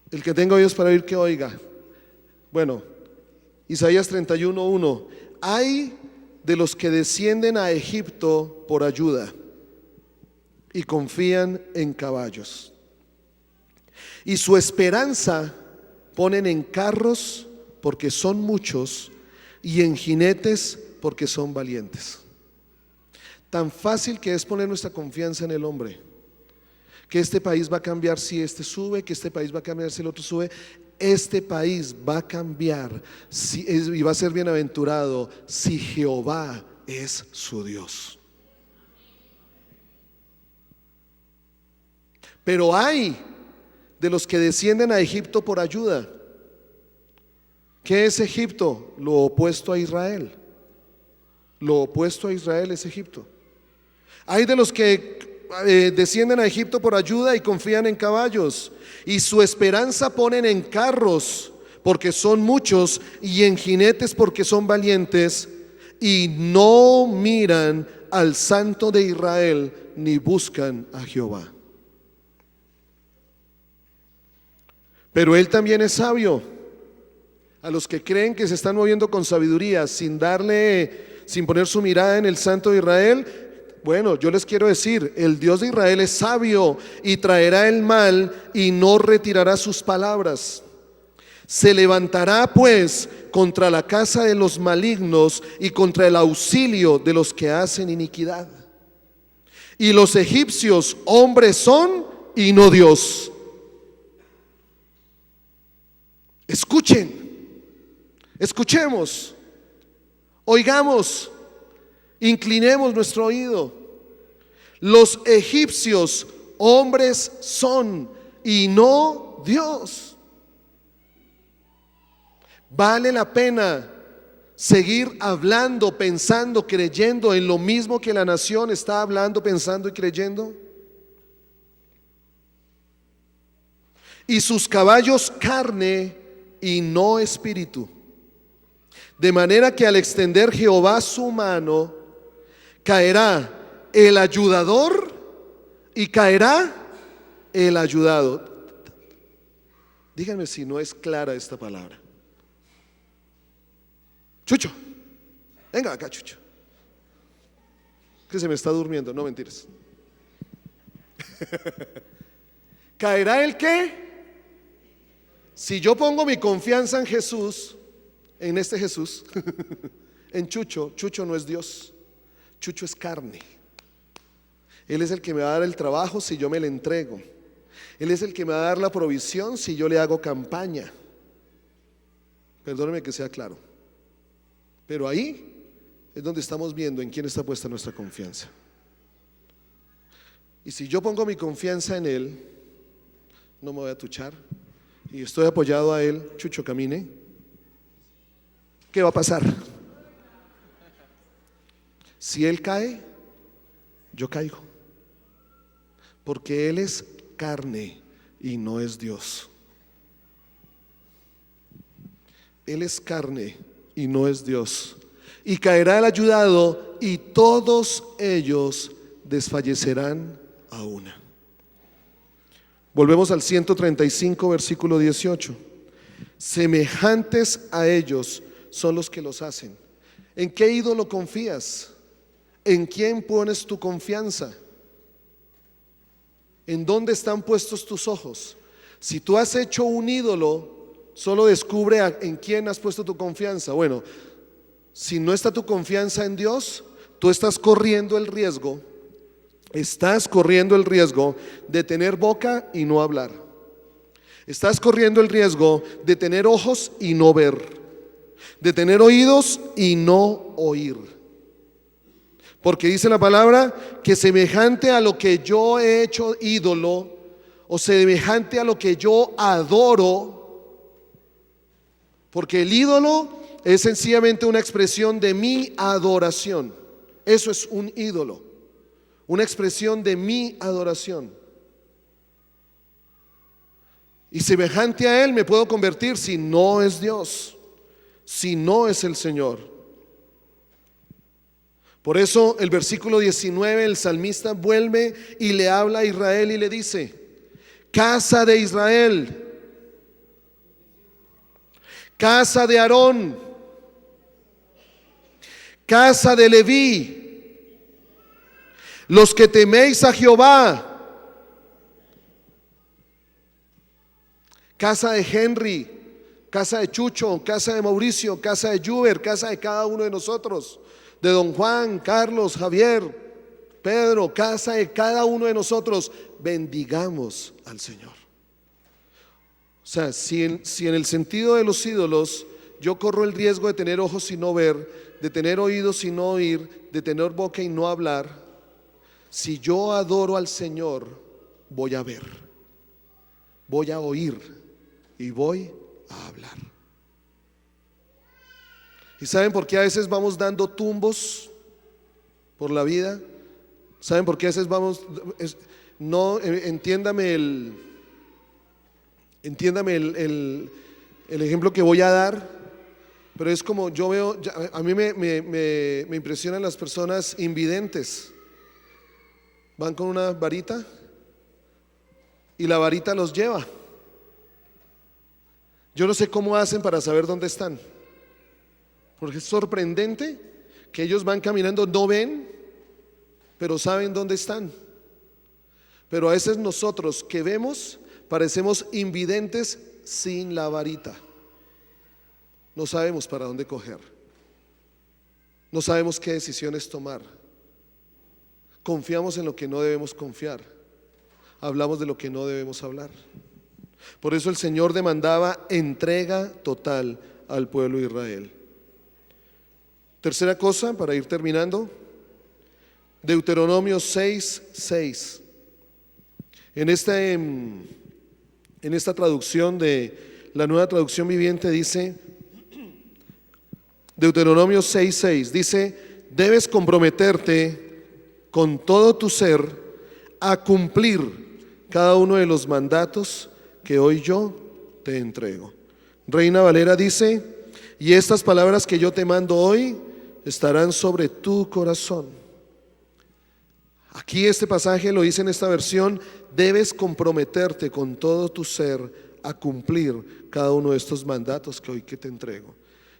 El que tenga oídos para oír, que oiga. Bueno, Isaías 31:1. Ay de los que descienden a Egipto por ayuda y confían en caballos, y su esperanza ponen en carros porque son muchos y en jinetes porque son valientes. Tan fácil que es poner nuestra confianza en el hombre, que este país va a cambiar si este sube, que este país va a cambiar si el otro sube. Este país va a cambiar y va a ser bienaventurado si Jehová es su Dios. Pero hay de los que descienden a Egipto por ayuda. ¿Qué es Egipto? Lo opuesto a Israel. Lo opuesto a Israel es Egipto. Hay de los que descienden a Egipto por ayuda y confían en caballos, y su esperanza ponen en carros porque son muchos y en jinetes porque son valientes, y no miran al Santo de Israel ni buscan a Jehová. Pero Él también es sabio. A los que creen que se están moviendo con sabiduría sin poner su mirada en el Santo de Israel, bueno, yo les quiero decir, el Dios de Israel es sabio y traerá el mal y no retirará sus palabras. Se levantará pues contra la casa de los malignos y contra el auxilio de los que hacen iniquidad. Y los egipcios hombres son y no Dios. Escuchemos, oigamos, inclinemos nuestro oído. Los egipcios hombres son y no Dios. ¿Vale la pena seguir hablando, pensando, creyendo en lo mismo que la nación está hablando, pensando y creyendo? Y sus caballos carne y no espíritu. De manera que al extender Jehová su mano, caerá el ayudador y caerá el ayudado. Díganme si no es clara esta palabra. Chucho, venga acá, Chucho, que se me está durmiendo. No, mentiras. ¿Caerá el qué? Si yo pongo mi confianza en Jesús, en este Jesús, en Chucho, Chucho no es Dios, Chucho es carne. Él es el que me va a dar el trabajo si yo me le entrego. Él es el que me va a dar la provisión si yo le hago campaña. Perdóneme que sea claro. Pero ahí es donde estamos viendo en quién está puesta nuestra confianza. Y si yo pongo mi confianza en Él, no me voy a tuchar, y estoy apoyado a Él, Chucho, camine, ¿qué va a pasar? Si Él cae, yo caigo, porque Él es carne y no es Dios. Él es carne y no es Dios. Y caerá el ayudado y todos ellos desfallecerán a una. Volvemos al 135, versículo 18. Semejantes a ellos son los que los hacen. ¿En qué ídolo confías? ¿En quién pones tu confianza? ¿En dónde están puestos tus ojos? Si tú has hecho un ídolo, solo descubre en quién has puesto tu confianza. Bueno, si no está tu confianza en Dios, tú estás corriendo el riesgo de tener boca y no hablar. Estás corriendo el riesgo de tener ojos y no ver, de tener oídos y no oír. Porque dice la palabra que semejante a lo que yo he hecho ídolo, o semejante a lo que yo adoro, porque el ídolo es sencillamente una expresión de mi adoración. Eso es un ídolo, una expresión de mi adoración. Y semejante a Él me puedo convertir si no es Dios, si no es el Señor. Por eso el versículo 19, el salmista vuelve y le habla a Israel y le dice: casa de Israel, casa de Aarón, casa de Leví, los que teméis a Jehová, casa de Henry, casa de Chucho, casa de Mauricio, casa de Juber, casa de cada uno de nosotros, de don Juan, Carlos, Javier, Pedro, casa de cada uno de nosotros. Bendigamos al Señor. O sea, si en el sentido de los ídolos yo corro el riesgo de tener ojos y no ver, de tener oídos y no oír, de tener boca y no hablar, si yo adoro al Señor, voy a ver, voy a oír y voy a hablar. ¿Y saben por qué a veces vamos dando tumbos por la vida? ¿Saben por qué a veces vamos? Entiéndame el ejemplo que voy a dar, pero es como yo veo, a mí me impresionan las personas invidentes. Van con una varita y la varita los lleva. Yo no sé cómo hacen para saber dónde están, porque es sorprendente que ellos van caminando, no ven, pero saben dónde están. Pero a veces nosotros que vemos parecemos invidentes sin la varita. No sabemos para dónde coger, no sabemos qué decisiones tomar, confiamos en lo que no debemos confiar, hablamos de lo que no debemos hablar. Por eso el Señor demandaba entrega total al pueblo de Israel. Tercera cosa, para ir terminando, Deuteronomio 6:6. En esta traducción de la Nueva Traducción Viviente dice, Deuteronomio 6:6 dice: debes comprometerte con todo tu ser a cumplir cada uno de los mandatos que hoy yo te entrego. Reina Valera dice: y estas palabras que yo te mando hoy estarán sobre tu corazón. Aquí este pasaje lo dice en esta versión: debes comprometerte con todo tu ser a cumplir cada uno de estos mandatos que hoy que te entrego.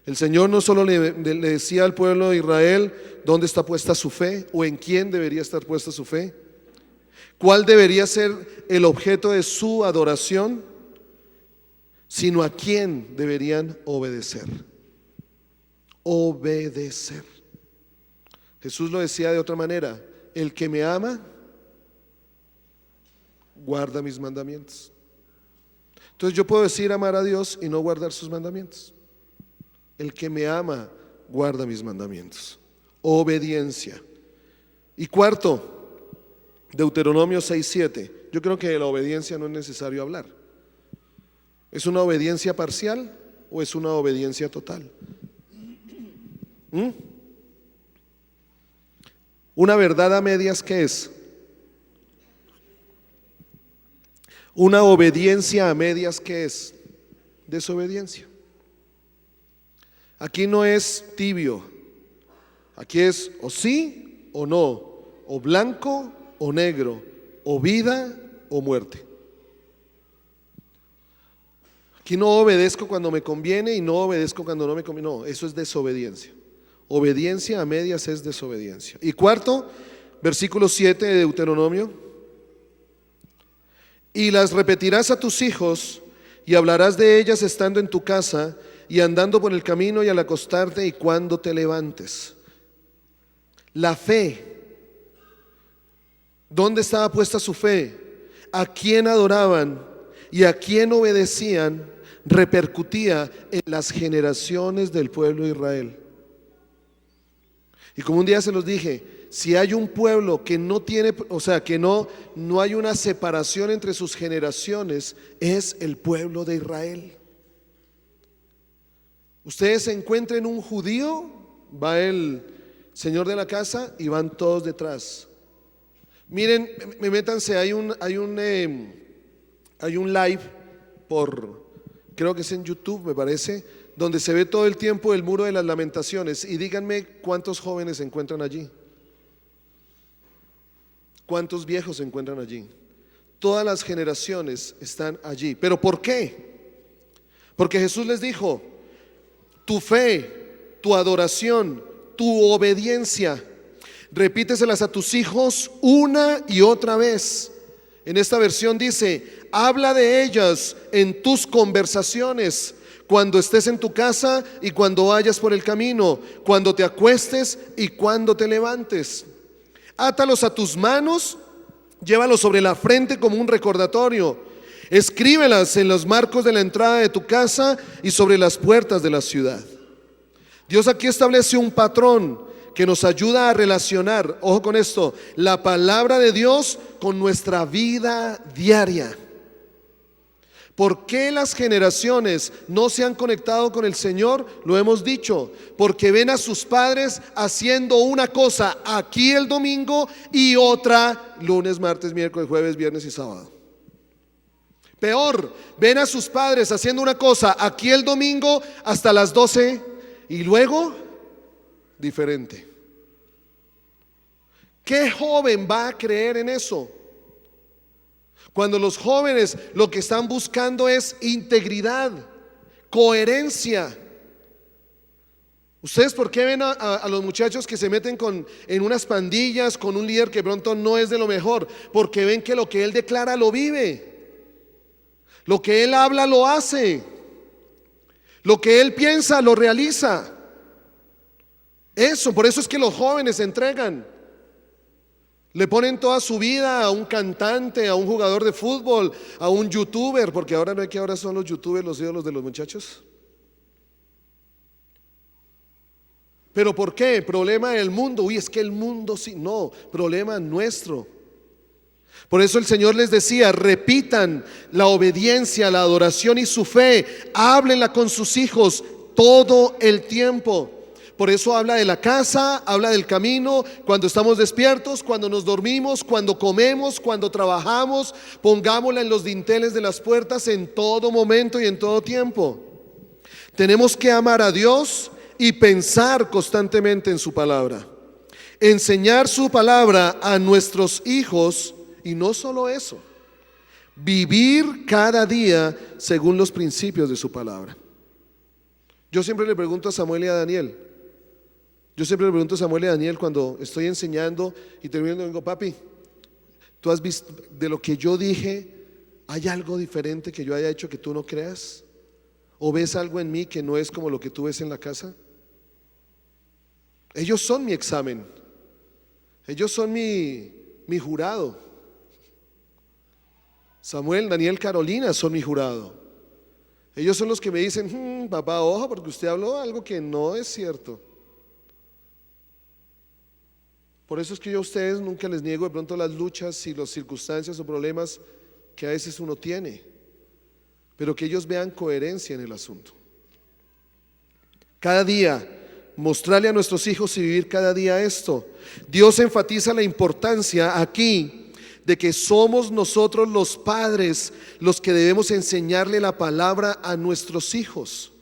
El Señor no solo le decía al pueblo de Israel dónde está puesta su fe o en quién debería estar puesta su fe, cuál debería ser el objeto de su adoración, sino a quién deberían obedecer. Obedecer. Jesús lo decía de otra manera: el que me ama guarda mis mandamientos. Entonces yo puedo decir amar a Dios y no guardar sus mandamientos. El que me ama guarda mis mandamientos. Obediencia. Y cuarto, Deuteronomio 6:7. Yo creo que de la obediencia no es necesario hablar. ¿Es una obediencia parcial o es una obediencia total? Una verdad a medias, ¿qué es? Una obediencia a medias, ¿qué es? Desobediencia. Aquí no es tibio, aquí es o sí o no, o blanco o negro, o vida o muerte. Aquí no obedezco cuando me conviene y no obedezco cuando no me conviene. No, eso es desobediencia. Obediencia a medias es desobediencia. Y cuarto, versículo 7 de Deuteronomio: y las repetirás a tus hijos y hablarás de ellas estando en tu casa y andando por el camino y al acostarte y cuando te levantes. La fe, ¿dónde estaba puesta su fe? ¿A quién adoraban y a quién obedecían? Repercutía en las generaciones del pueblo de Israel. Y como un día se los dije, si hay un pueblo que no tiene, o sea, que no hay una separación entre sus generaciones, es el pueblo de Israel. Ustedes encuentren un judío, va el señor de la casa y van todos detrás. Miren, métanse, hay un live creo que es en YouTube, me parece, donde se ve todo el tiempo el muro de las lamentaciones, y díganme cuántos jóvenes se encuentran allí, cuántos viejos se encuentran allí. Todas las generaciones están allí. ¿Pero por qué? Porque Jesús les dijo: tu fe, tu adoración, tu obediencia, repíteselas a tus hijos una y otra vez. En esta versión dice: habla de ellas en tus conversaciones, cuando estés en tu casa y cuando vayas por el camino, cuando te acuestes y cuando te levantes. Átalos a tus manos, llévalos sobre la frente como un recordatorio. Escríbelas en los marcos de la entrada de tu casa y sobre las puertas de la ciudad. Dios aquí establece un patrón que nos ayuda a relacionar, ojo con esto, la palabra de Dios con nuestra vida diaria. ¿Por qué las generaciones no se han conectado con el Señor? Lo hemos dicho, porque ven a sus padres haciendo una cosa aquí el domingo y otra lunes, martes, miércoles, jueves, viernes y sábado. Peor, ven a sus padres haciendo una cosa aquí el domingo hasta las 12 y luego diferente. ¿Qué joven va a creer en eso? Cuando los jóvenes lo que están buscando es integridad, coherencia. ¿Ustedes por qué ven a los muchachos que se meten en unas pandillas con un líder que pronto no es de lo mejor? Porque ven que lo que él declara lo vive, lo que él habla lo hace, lo que él piensa lo realiza. Por eso es que los jóvenes se entregan. Le ponen toda su vida a un cantante, a un jugador de fútbol, a un youtuber, porque ahora no es que ahora son los youtubers los ídolos de los muchachos. ¿Pero por qué? Problema del mundo. Uy, es que el mundo sí. No, problema nuestro. Por eso el Señor les decía, repitan la obediencia, la adoración y su fe. Háblenla con sus hijos todo el tiempo. Por eso habla de la casa, habla del camino, cuando estamos despiertos, cuando nos dormimos, cuando comemos, cuando trabajamos. Pongámosla en los dinteles de las puertas en todo momento y en todo tiempo. Tenemos que amar a Dios y pensar constantemente en su palabra. Enseñar su palabra a nuestros hijos, y no solo eso, vivir cada día según los principios de su palabra. Yo siempre le pregunto a Samuel y a Daniel. Cuando estoy enseñando y termino, digo, papi, ¿tú has visto de lo que yo dije? ¿Hay algo diferente que yo haya hecho que tú no creas? ¿O ves algo en mí que no es como lo que tú ves en la casa? Ellos son mi examen. Ellos son mi jurado. Samuel, Daniel, Carolina son mi jurado. Ellos son los que me dicen, papá, ojo, porque usted habló algo que no es cierto. Por eso es que yo a ustedes nunca les niego de pronto las luchas y las circunstancias o problemas que a veces uno tiene, pero que ellos vean coherencia en el asunto. Cada día, mostrarle a nuestros hijos y vivir cada día esto. Dios enfatiza la importancia aquí de que somos nosotros los padres los que debemos enseñarle la palabra a nuestros hijos.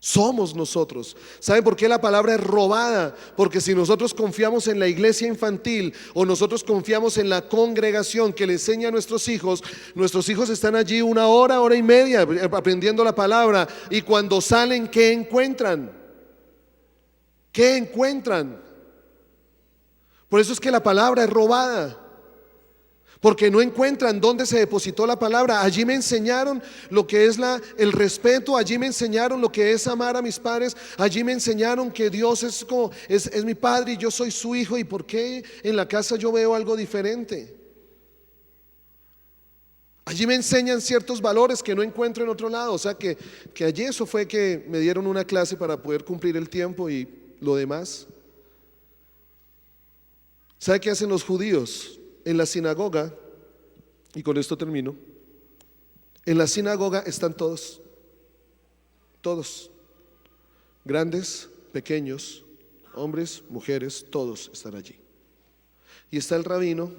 Somos nosotros. ¿Saben por qué la palabra es robada? Porque si nosotros confiamos en la iglesia infantil o nosotros confiamos en la congregación que le enseña a nuestros hijos están allí una hora, hora y media aprendiendo la palabra, y cuando salen, ¿qué encuentran? ¿Qué encuentran? Por eso es que la palabra es robada. Porque no encuentran dónde se depositó la palabra. Allí me enseñaron lo que es el respeto, allí me enseñaron lo que es amar a mis padres, allí me enseñaron que Dios es mi padre y yo soy su hijo. ¿Y por qué en la casa yo veo algo diferente? Allí me enseñan ciertos valores que no encuentro en otro lado. O sea que allí eso fue que me dieron una clase para poder cumplir el tiempo y lo demás. ¿Sabe qué hacen los judíos? En la sinagoga, y con esto termino, en la sinagoga están todos, grandes, pequeños, hombres, mujeres, todos están allí. Y está el rabino,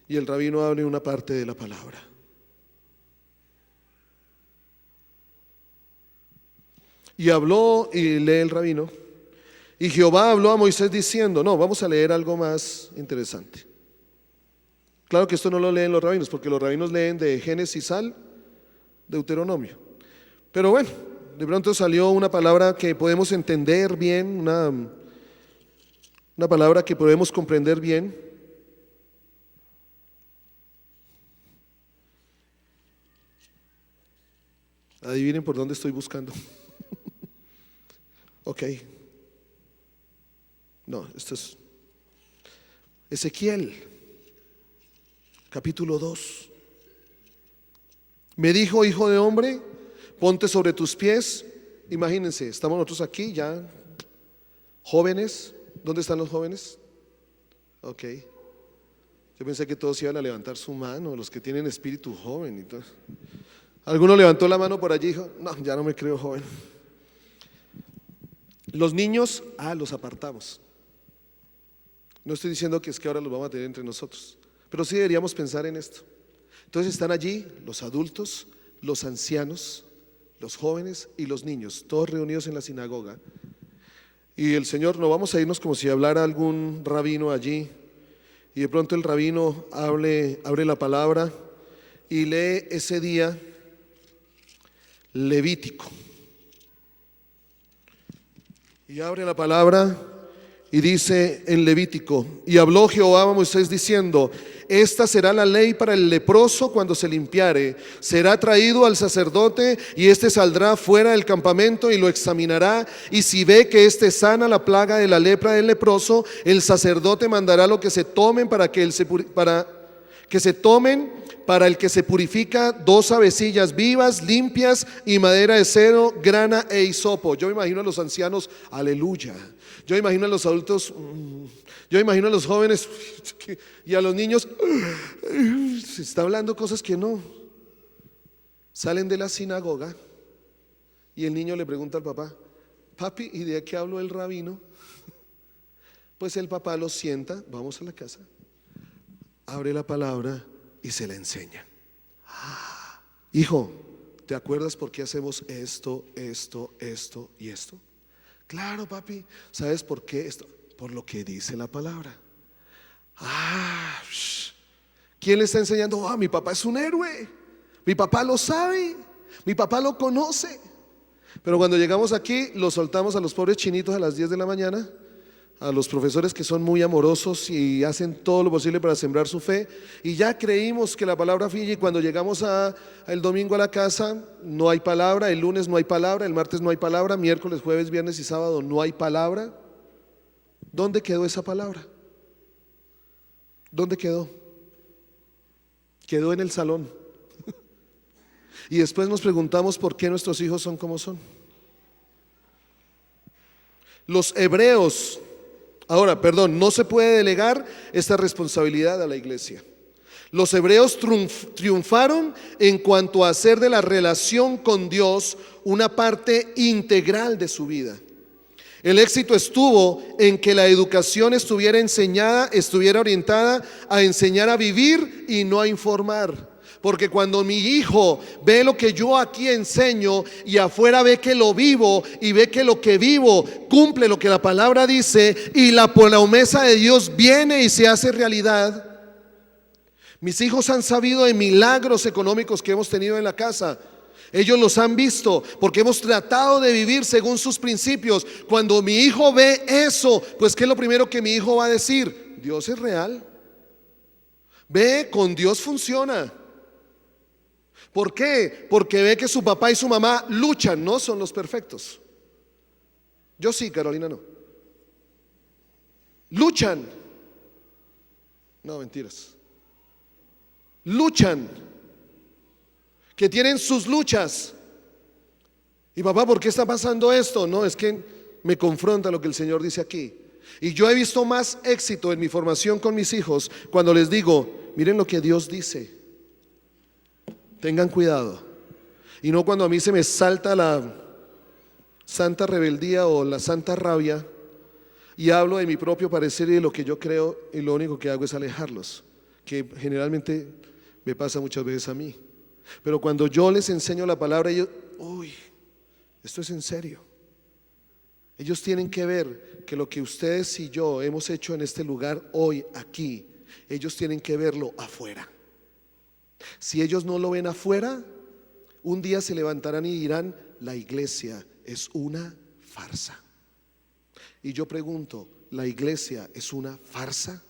y el rabino abre una parte de la palabra. Y habló, y lee el rabino, y Jehová habló a Moisés diciendo, no, vamos a leer algo más interesante. Claro que esto no lo leen los rabinos, porque los rabinos leen de Génesis al Deuteronomio. Pero bueno, de pronto salió una palabra que podemos entender bien, una palabra que podemos comprender bien. Adivinen por dónde estoy buscando. Ok. No, esto es Ezequiel, capítulo 2. Me dijo, hijo de hombre, ponte sobre tus pies. Imagínense, estamos nosotros aquí ya, jóvenes. ¿Dónde están los jóvenes? Ok. Yo pensé que todos iban a levantar su mano, los que tienen espíritu joven y todo. Alguno levantó la mano por allí y dijo, no, ya no me creo joven. Los niños, los apartamos. No estoy diciendo que es que ahora los vamos a tener entre nosotros, pero sí deberíamos pensar en esto. Entonces están allí los adultos, los ancianos, los jóvenes y los niños, todos reunidos en la sinagoga. Y el Señor, no vamos a irnos como si hablara algún rabino allí, y de pronto el rabino abre la palabra y lee ese día Levítico. Y abre la palabra y dice en Levítico: y habló Jehová a Moisés diciendo, esta será la ley para el leproso cuando se limpiare, será traído al sacerdote y éste saldrá fuera del campamento y lo examinará, y si ve que éste sana la plaga de la lepra del leproso, el sacerdote mandará lo que se tomen para el que se purifica 2 avecillas vivas, limpias, y madera de cedro, grana e hisopo. Yo me imagino a los ancianos, aleluya. Yo me imagino a los adultos, yo me imagino a los jóvenes y a los niños, se está hablando cosas que no. Salen de la sinagoga y el niño le pregunta al papá, papi, ¿y de qué habló el rabino? Pues el papá lo sienta, vamos a la casa, abre la palabra y se la enseña. Hijo, ¿te acuerdas por qué hacemos esto y esto? Claro, papi. ¿Sabes por qué esto? Por lo que dice la palabra. ¿Quién le está enseñando? Mi papá es un héroe. Mi papá lo sabe. Mi papá lo conoce. Pero cuando llegamos aquí, lo soltamos a los pobres chinitos a las 10 de la mañana, a los profesores que son muy amorosos y hacen todo lo posible para sembrar su fe, y ya creímos que la palabra fluye, y cuando llegamos el domingo a la casa no hay palabra, el lunes no hay palabra, el martes no hay palabra, miércoles, jueves, viernes y sábado no hay palabra. ¿Dónde quedó esa palabra? ¿Dónde quedó? Quedó en el salón. Y después nos preguntamos por qué nuestros hijos son como son. Los hebreos, no se puede delegar esta responsabilidad a la iglesia. Los hebreos triunfaron en cuanto a hacer de la relación con Dios una parte integral de su vida. El éxito estuvo en que la educación estuviera orientada a enseñar a vivir y no a informar. Porque cuando mi hijo ve lo que yo aquí enseño y afuera ve que lo vivo y ve que lo que vivo cumple lo que la palabra dice y la promesa de Dios viene y se hace realidad. Mis hijos han sabido de milagros económicos que hemos tenido en la casa. Ellos los han visto porque hemos tratado de vivir según sus principios. Cuando mi hijo ve eso, pues ¿qué es lo primero que mi hijo va a decir? Dios es real. Ve, con Dios funciona. ¿Por qué? Porque ve que su papá y su mamá luchan, no son los perfectos. Yo sí, Carolina no. Luchan. No, mentiras. Luchan. Que tienen sus luchas. Y papá, ¿por qué está pasando esto? No, es que me confronta lo que el Señor dice aquí. Y yo he visto más éxito en mi formación con mis hijos cuando les digo, miren lo que Dios dice. Tengan cuidado. Y no cuando a mí se me salta la santa rebeldía o la santa rabia y hablo de mi propio parecer y de lo que yo creo, y lo único que hago es alejarlos, que generalmente me pasa muchas veces a mí. Pero cuando yo les enseño la palabra, ellos, esto es en serio. Ellos tienen que ver que lo que ustedes y yo hemos hecho en este lugar hoy, aquí, ellos tienen que verlo afuera. Si ellos no lo ven afuera, un día se levantarán y dirán, la iglesia es una farsa. Y yo pregunto, ¿la iglesia es una farsa?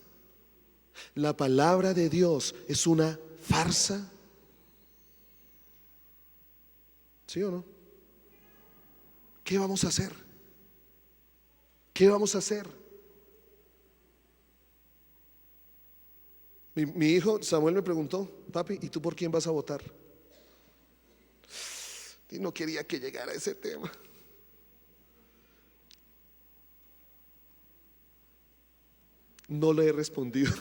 ¿La palabra de Dios es una farsa? ¿Sí o no? ¿Qué vamos a hacer? ¿Qué vamos a hacer? Mi hijo Samuel me preguntó: papi, ¿y tú por quién vas a votar? Y no quería que llegara a ese tema. No le he respondido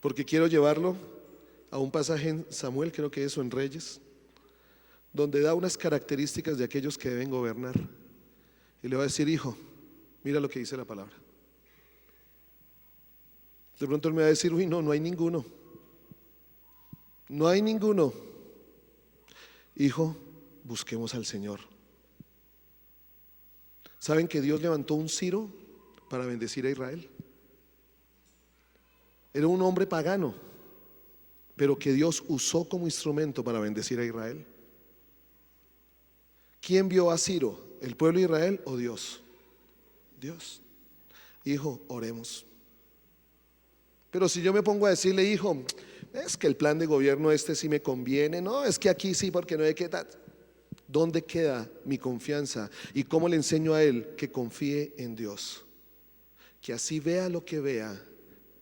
porque quiero llevarlo a un pasaje en Samuel, creo que eso en Reyes, donde da unas características de aquellos que deben gobernar. Y le va a decir: hijo, mira lo que dice la palabra. De pronto él me va a decir: uy, no, no hay ninguno. No hay ninguno. Hijo, busquemos al Señor. ¿Saben que Dios levantó un Ciro para bendecir a Israel? Era un hombre pagano, pero que Dios usó como instrumento para bendecir a Israel. ¿Quién vio a Ciro? ¿El pueblo de Israel o Dios? Dios. Hijo, oremos. Pero si yo me pongo a decirle: hijo, es que el plan de gobierno este sí me conviene, no, es que aquí sí porque no hay que tal. ¿Dónde queda mi confianza? ¿Y cómo le enseño a él que confíe en Dios? Que así vea lo que vea,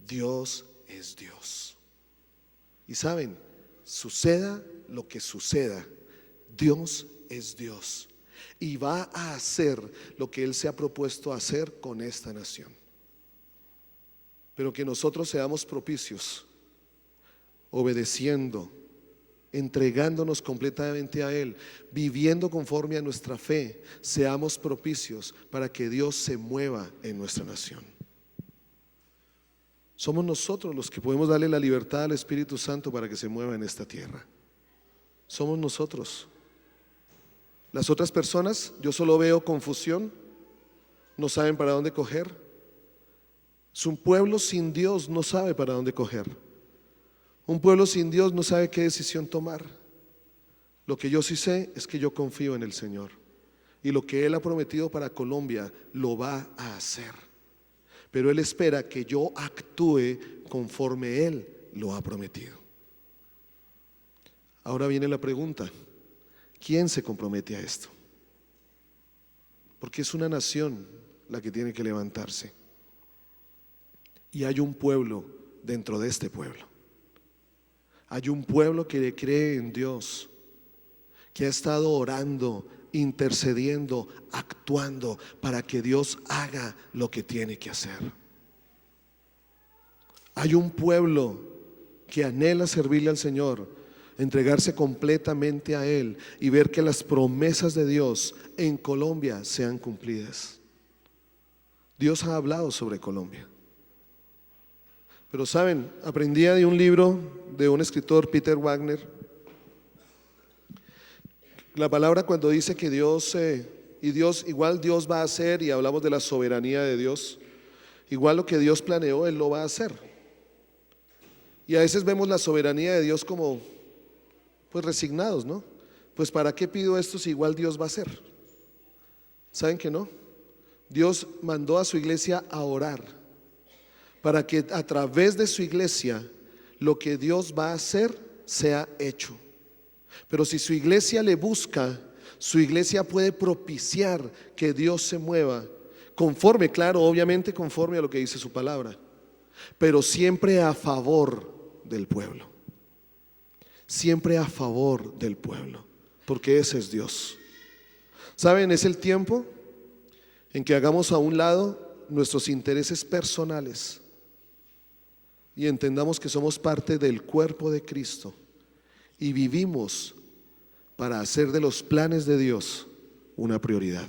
Dios es Dios. Y saben, suceda lo que suceda, Dios es Dios. Y va a hacer lo que Él se ha propuesto hacer con esta nación. Pero que nosotros seamos propicios, obedeciendo, entregándonos completamente a Él, viviendo conforme a nuestra fe, seamos propicios para que Dios se mueva en nuestra nación. Somos nosotros los que podemos darle la libertad al Espíritu Santo para que se mueva en esta tierra. Somos nosotros. Las otras personas, yo solo veo confusión, no saben para dónde coger. Un pueblo sin Dios no sabe para dónde coger. Un pueblo sin Dios no sabe qué decisión tomar. Lo que yo sí sé es que yo confío en el Señor, y lo que Él ha prometido para Colombia lo va a hacer. Pero Él espera que yo actúe conforme Él lo ha prometido. Ahora viene la pregunta: ¿quién se compromete a esto? Porque es una nación la que tiene que levantarse. Y hay un pueblo dentro de este pueblo. Hay un pueblo que cree en Dios, que ha estado orando, intercediendo, actuando para que Dios haga lo que tiene que hacer. Hay un pueblo que anhela servirle al Señor, entregarse completamente a Él y ver que las promesas de Dios en Colombia sean cumplidas. Dios ha hablado sobre Colombia. Pero saben, aprendía de un libro de un escritor, Peter Wagner. La palabra cuando dice que Dios, igual Dios va a hacer, y hablamos de la soberanía de Dios, igual lo que Dios planeó, Él lo va a hacer. Y a veces vemos la soberanía de Dios como, pues, resignados, ¿no? Pues, ¿para qué pido esto si igual Dios va a hacer? ¿Saben que no? Dios mandó a su iglesia a orar para que a través de su iglesia lo que Dios va a hacer sea hecho. Pero si su iglesia le busca, su iglesia puede propiciar que Dios se mueva conforme, claro, obviamente conforme a lo que dice su palabra, pero siempre a favor del pueblo. Siempre a favor del pueblo, porque ese es Dios. ¿Saben? Es el tiempo en que hagamos a un lado nuestros intereses personales y entendamos que somos parte del cuerpo de Cristo y vivimos para hacer de los planes de Dios una prioridad.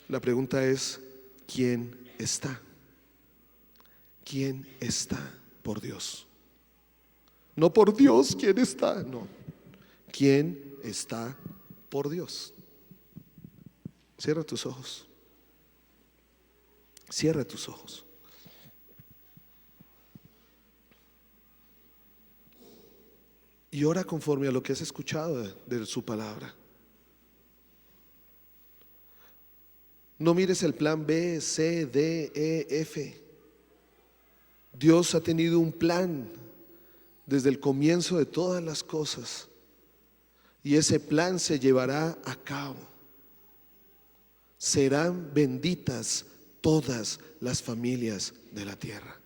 La pregunta es: ¿quién está? ¿Quién está por Dios? No por Dios, ¿quién está? No. ¿Quién está por Dios? Cierra tus ojos. Cierra tus ojos. Y ora conforme a lo que has escuchado de su palabra. No mires el plan B, C, D, E, F. Dios ha tenido un plan desde el comienzo de todas las cosas, y ese plan se llevará a cabo. Serán benditas todas las familias de la tierra.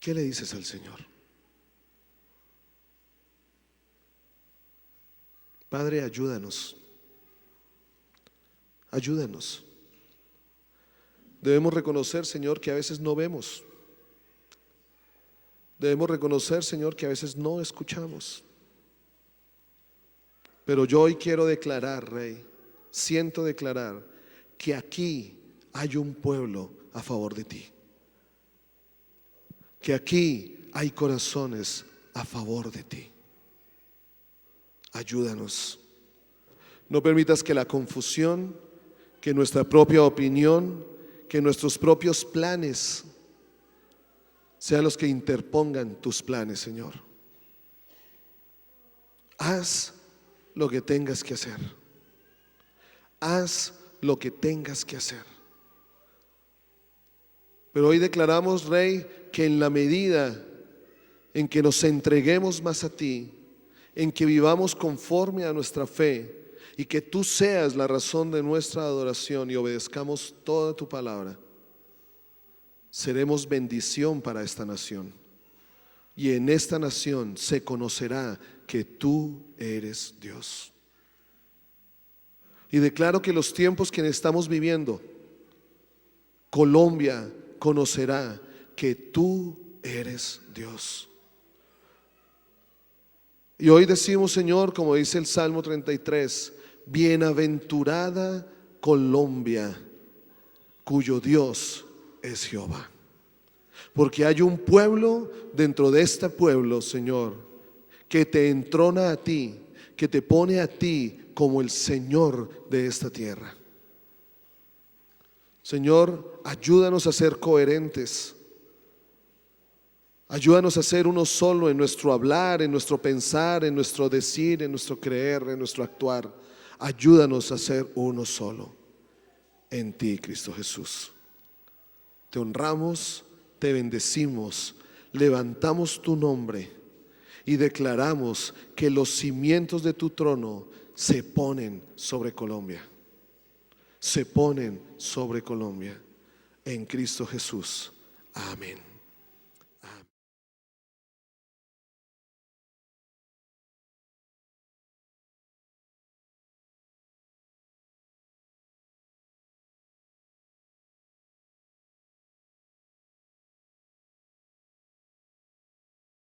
¿Qué le dices al Señor? Padre, ayúdanos. Ayúdanos. Debemos reconocer, Señor, que a veces no vemos. Debemos reconocer, Señor, que a veces no escuchamos. Pero yo hoy quiero declarar, Rey, siento declarar que aquí hay un pueblo a favor de ti. Que aquí hay corazones a favor de ti. Ayúdanos. No permitas que la confusión, que nuestra propia opinión, que nuestros propios planes sean los que interpongan tus planes, Señor. Haz lo que tengas que hacer. Haz lo que tengas que hacer. Pero hoy declaramos, Rey, que en la medida en que nos entreguemos más a ti, en que vivamos conforme a nuestra fe y que tú seas la razón de nuestra adoración y obedezcamos toda tu palabra, seremos bendición para esta nación. Y en esta nación se conocerá que tú eres Dios. Y declaro que los tiempos que estamos viviendo, Colombia conocerá que tú eres Dios. Y hoy decimos, Señor, como dice el Salmo 33, bienaventurada Colombia, cuyo Dios es Jehová. Porque hay un pueblo dentro de este pueblo, Señor, que te entrona a ti, que te pone a ti como el Señor de esta tierra. Señor, ayúdanos a ser coherentes. Ayúdanos a ser uno solo en nuestro hablar, en nuestro pensar, en nuestro decir, en nuestro creer, en nuestro actuar. Ayúdanos a ser uno solo en ti, Cristo Jesús. Te honramos, te bendecimos, levantamos tu nombre y declaramos que los cimientos de tu trono se ponen sobre Colombia. Se ponen sobre Colombia. En Cristo Jesús. Amén.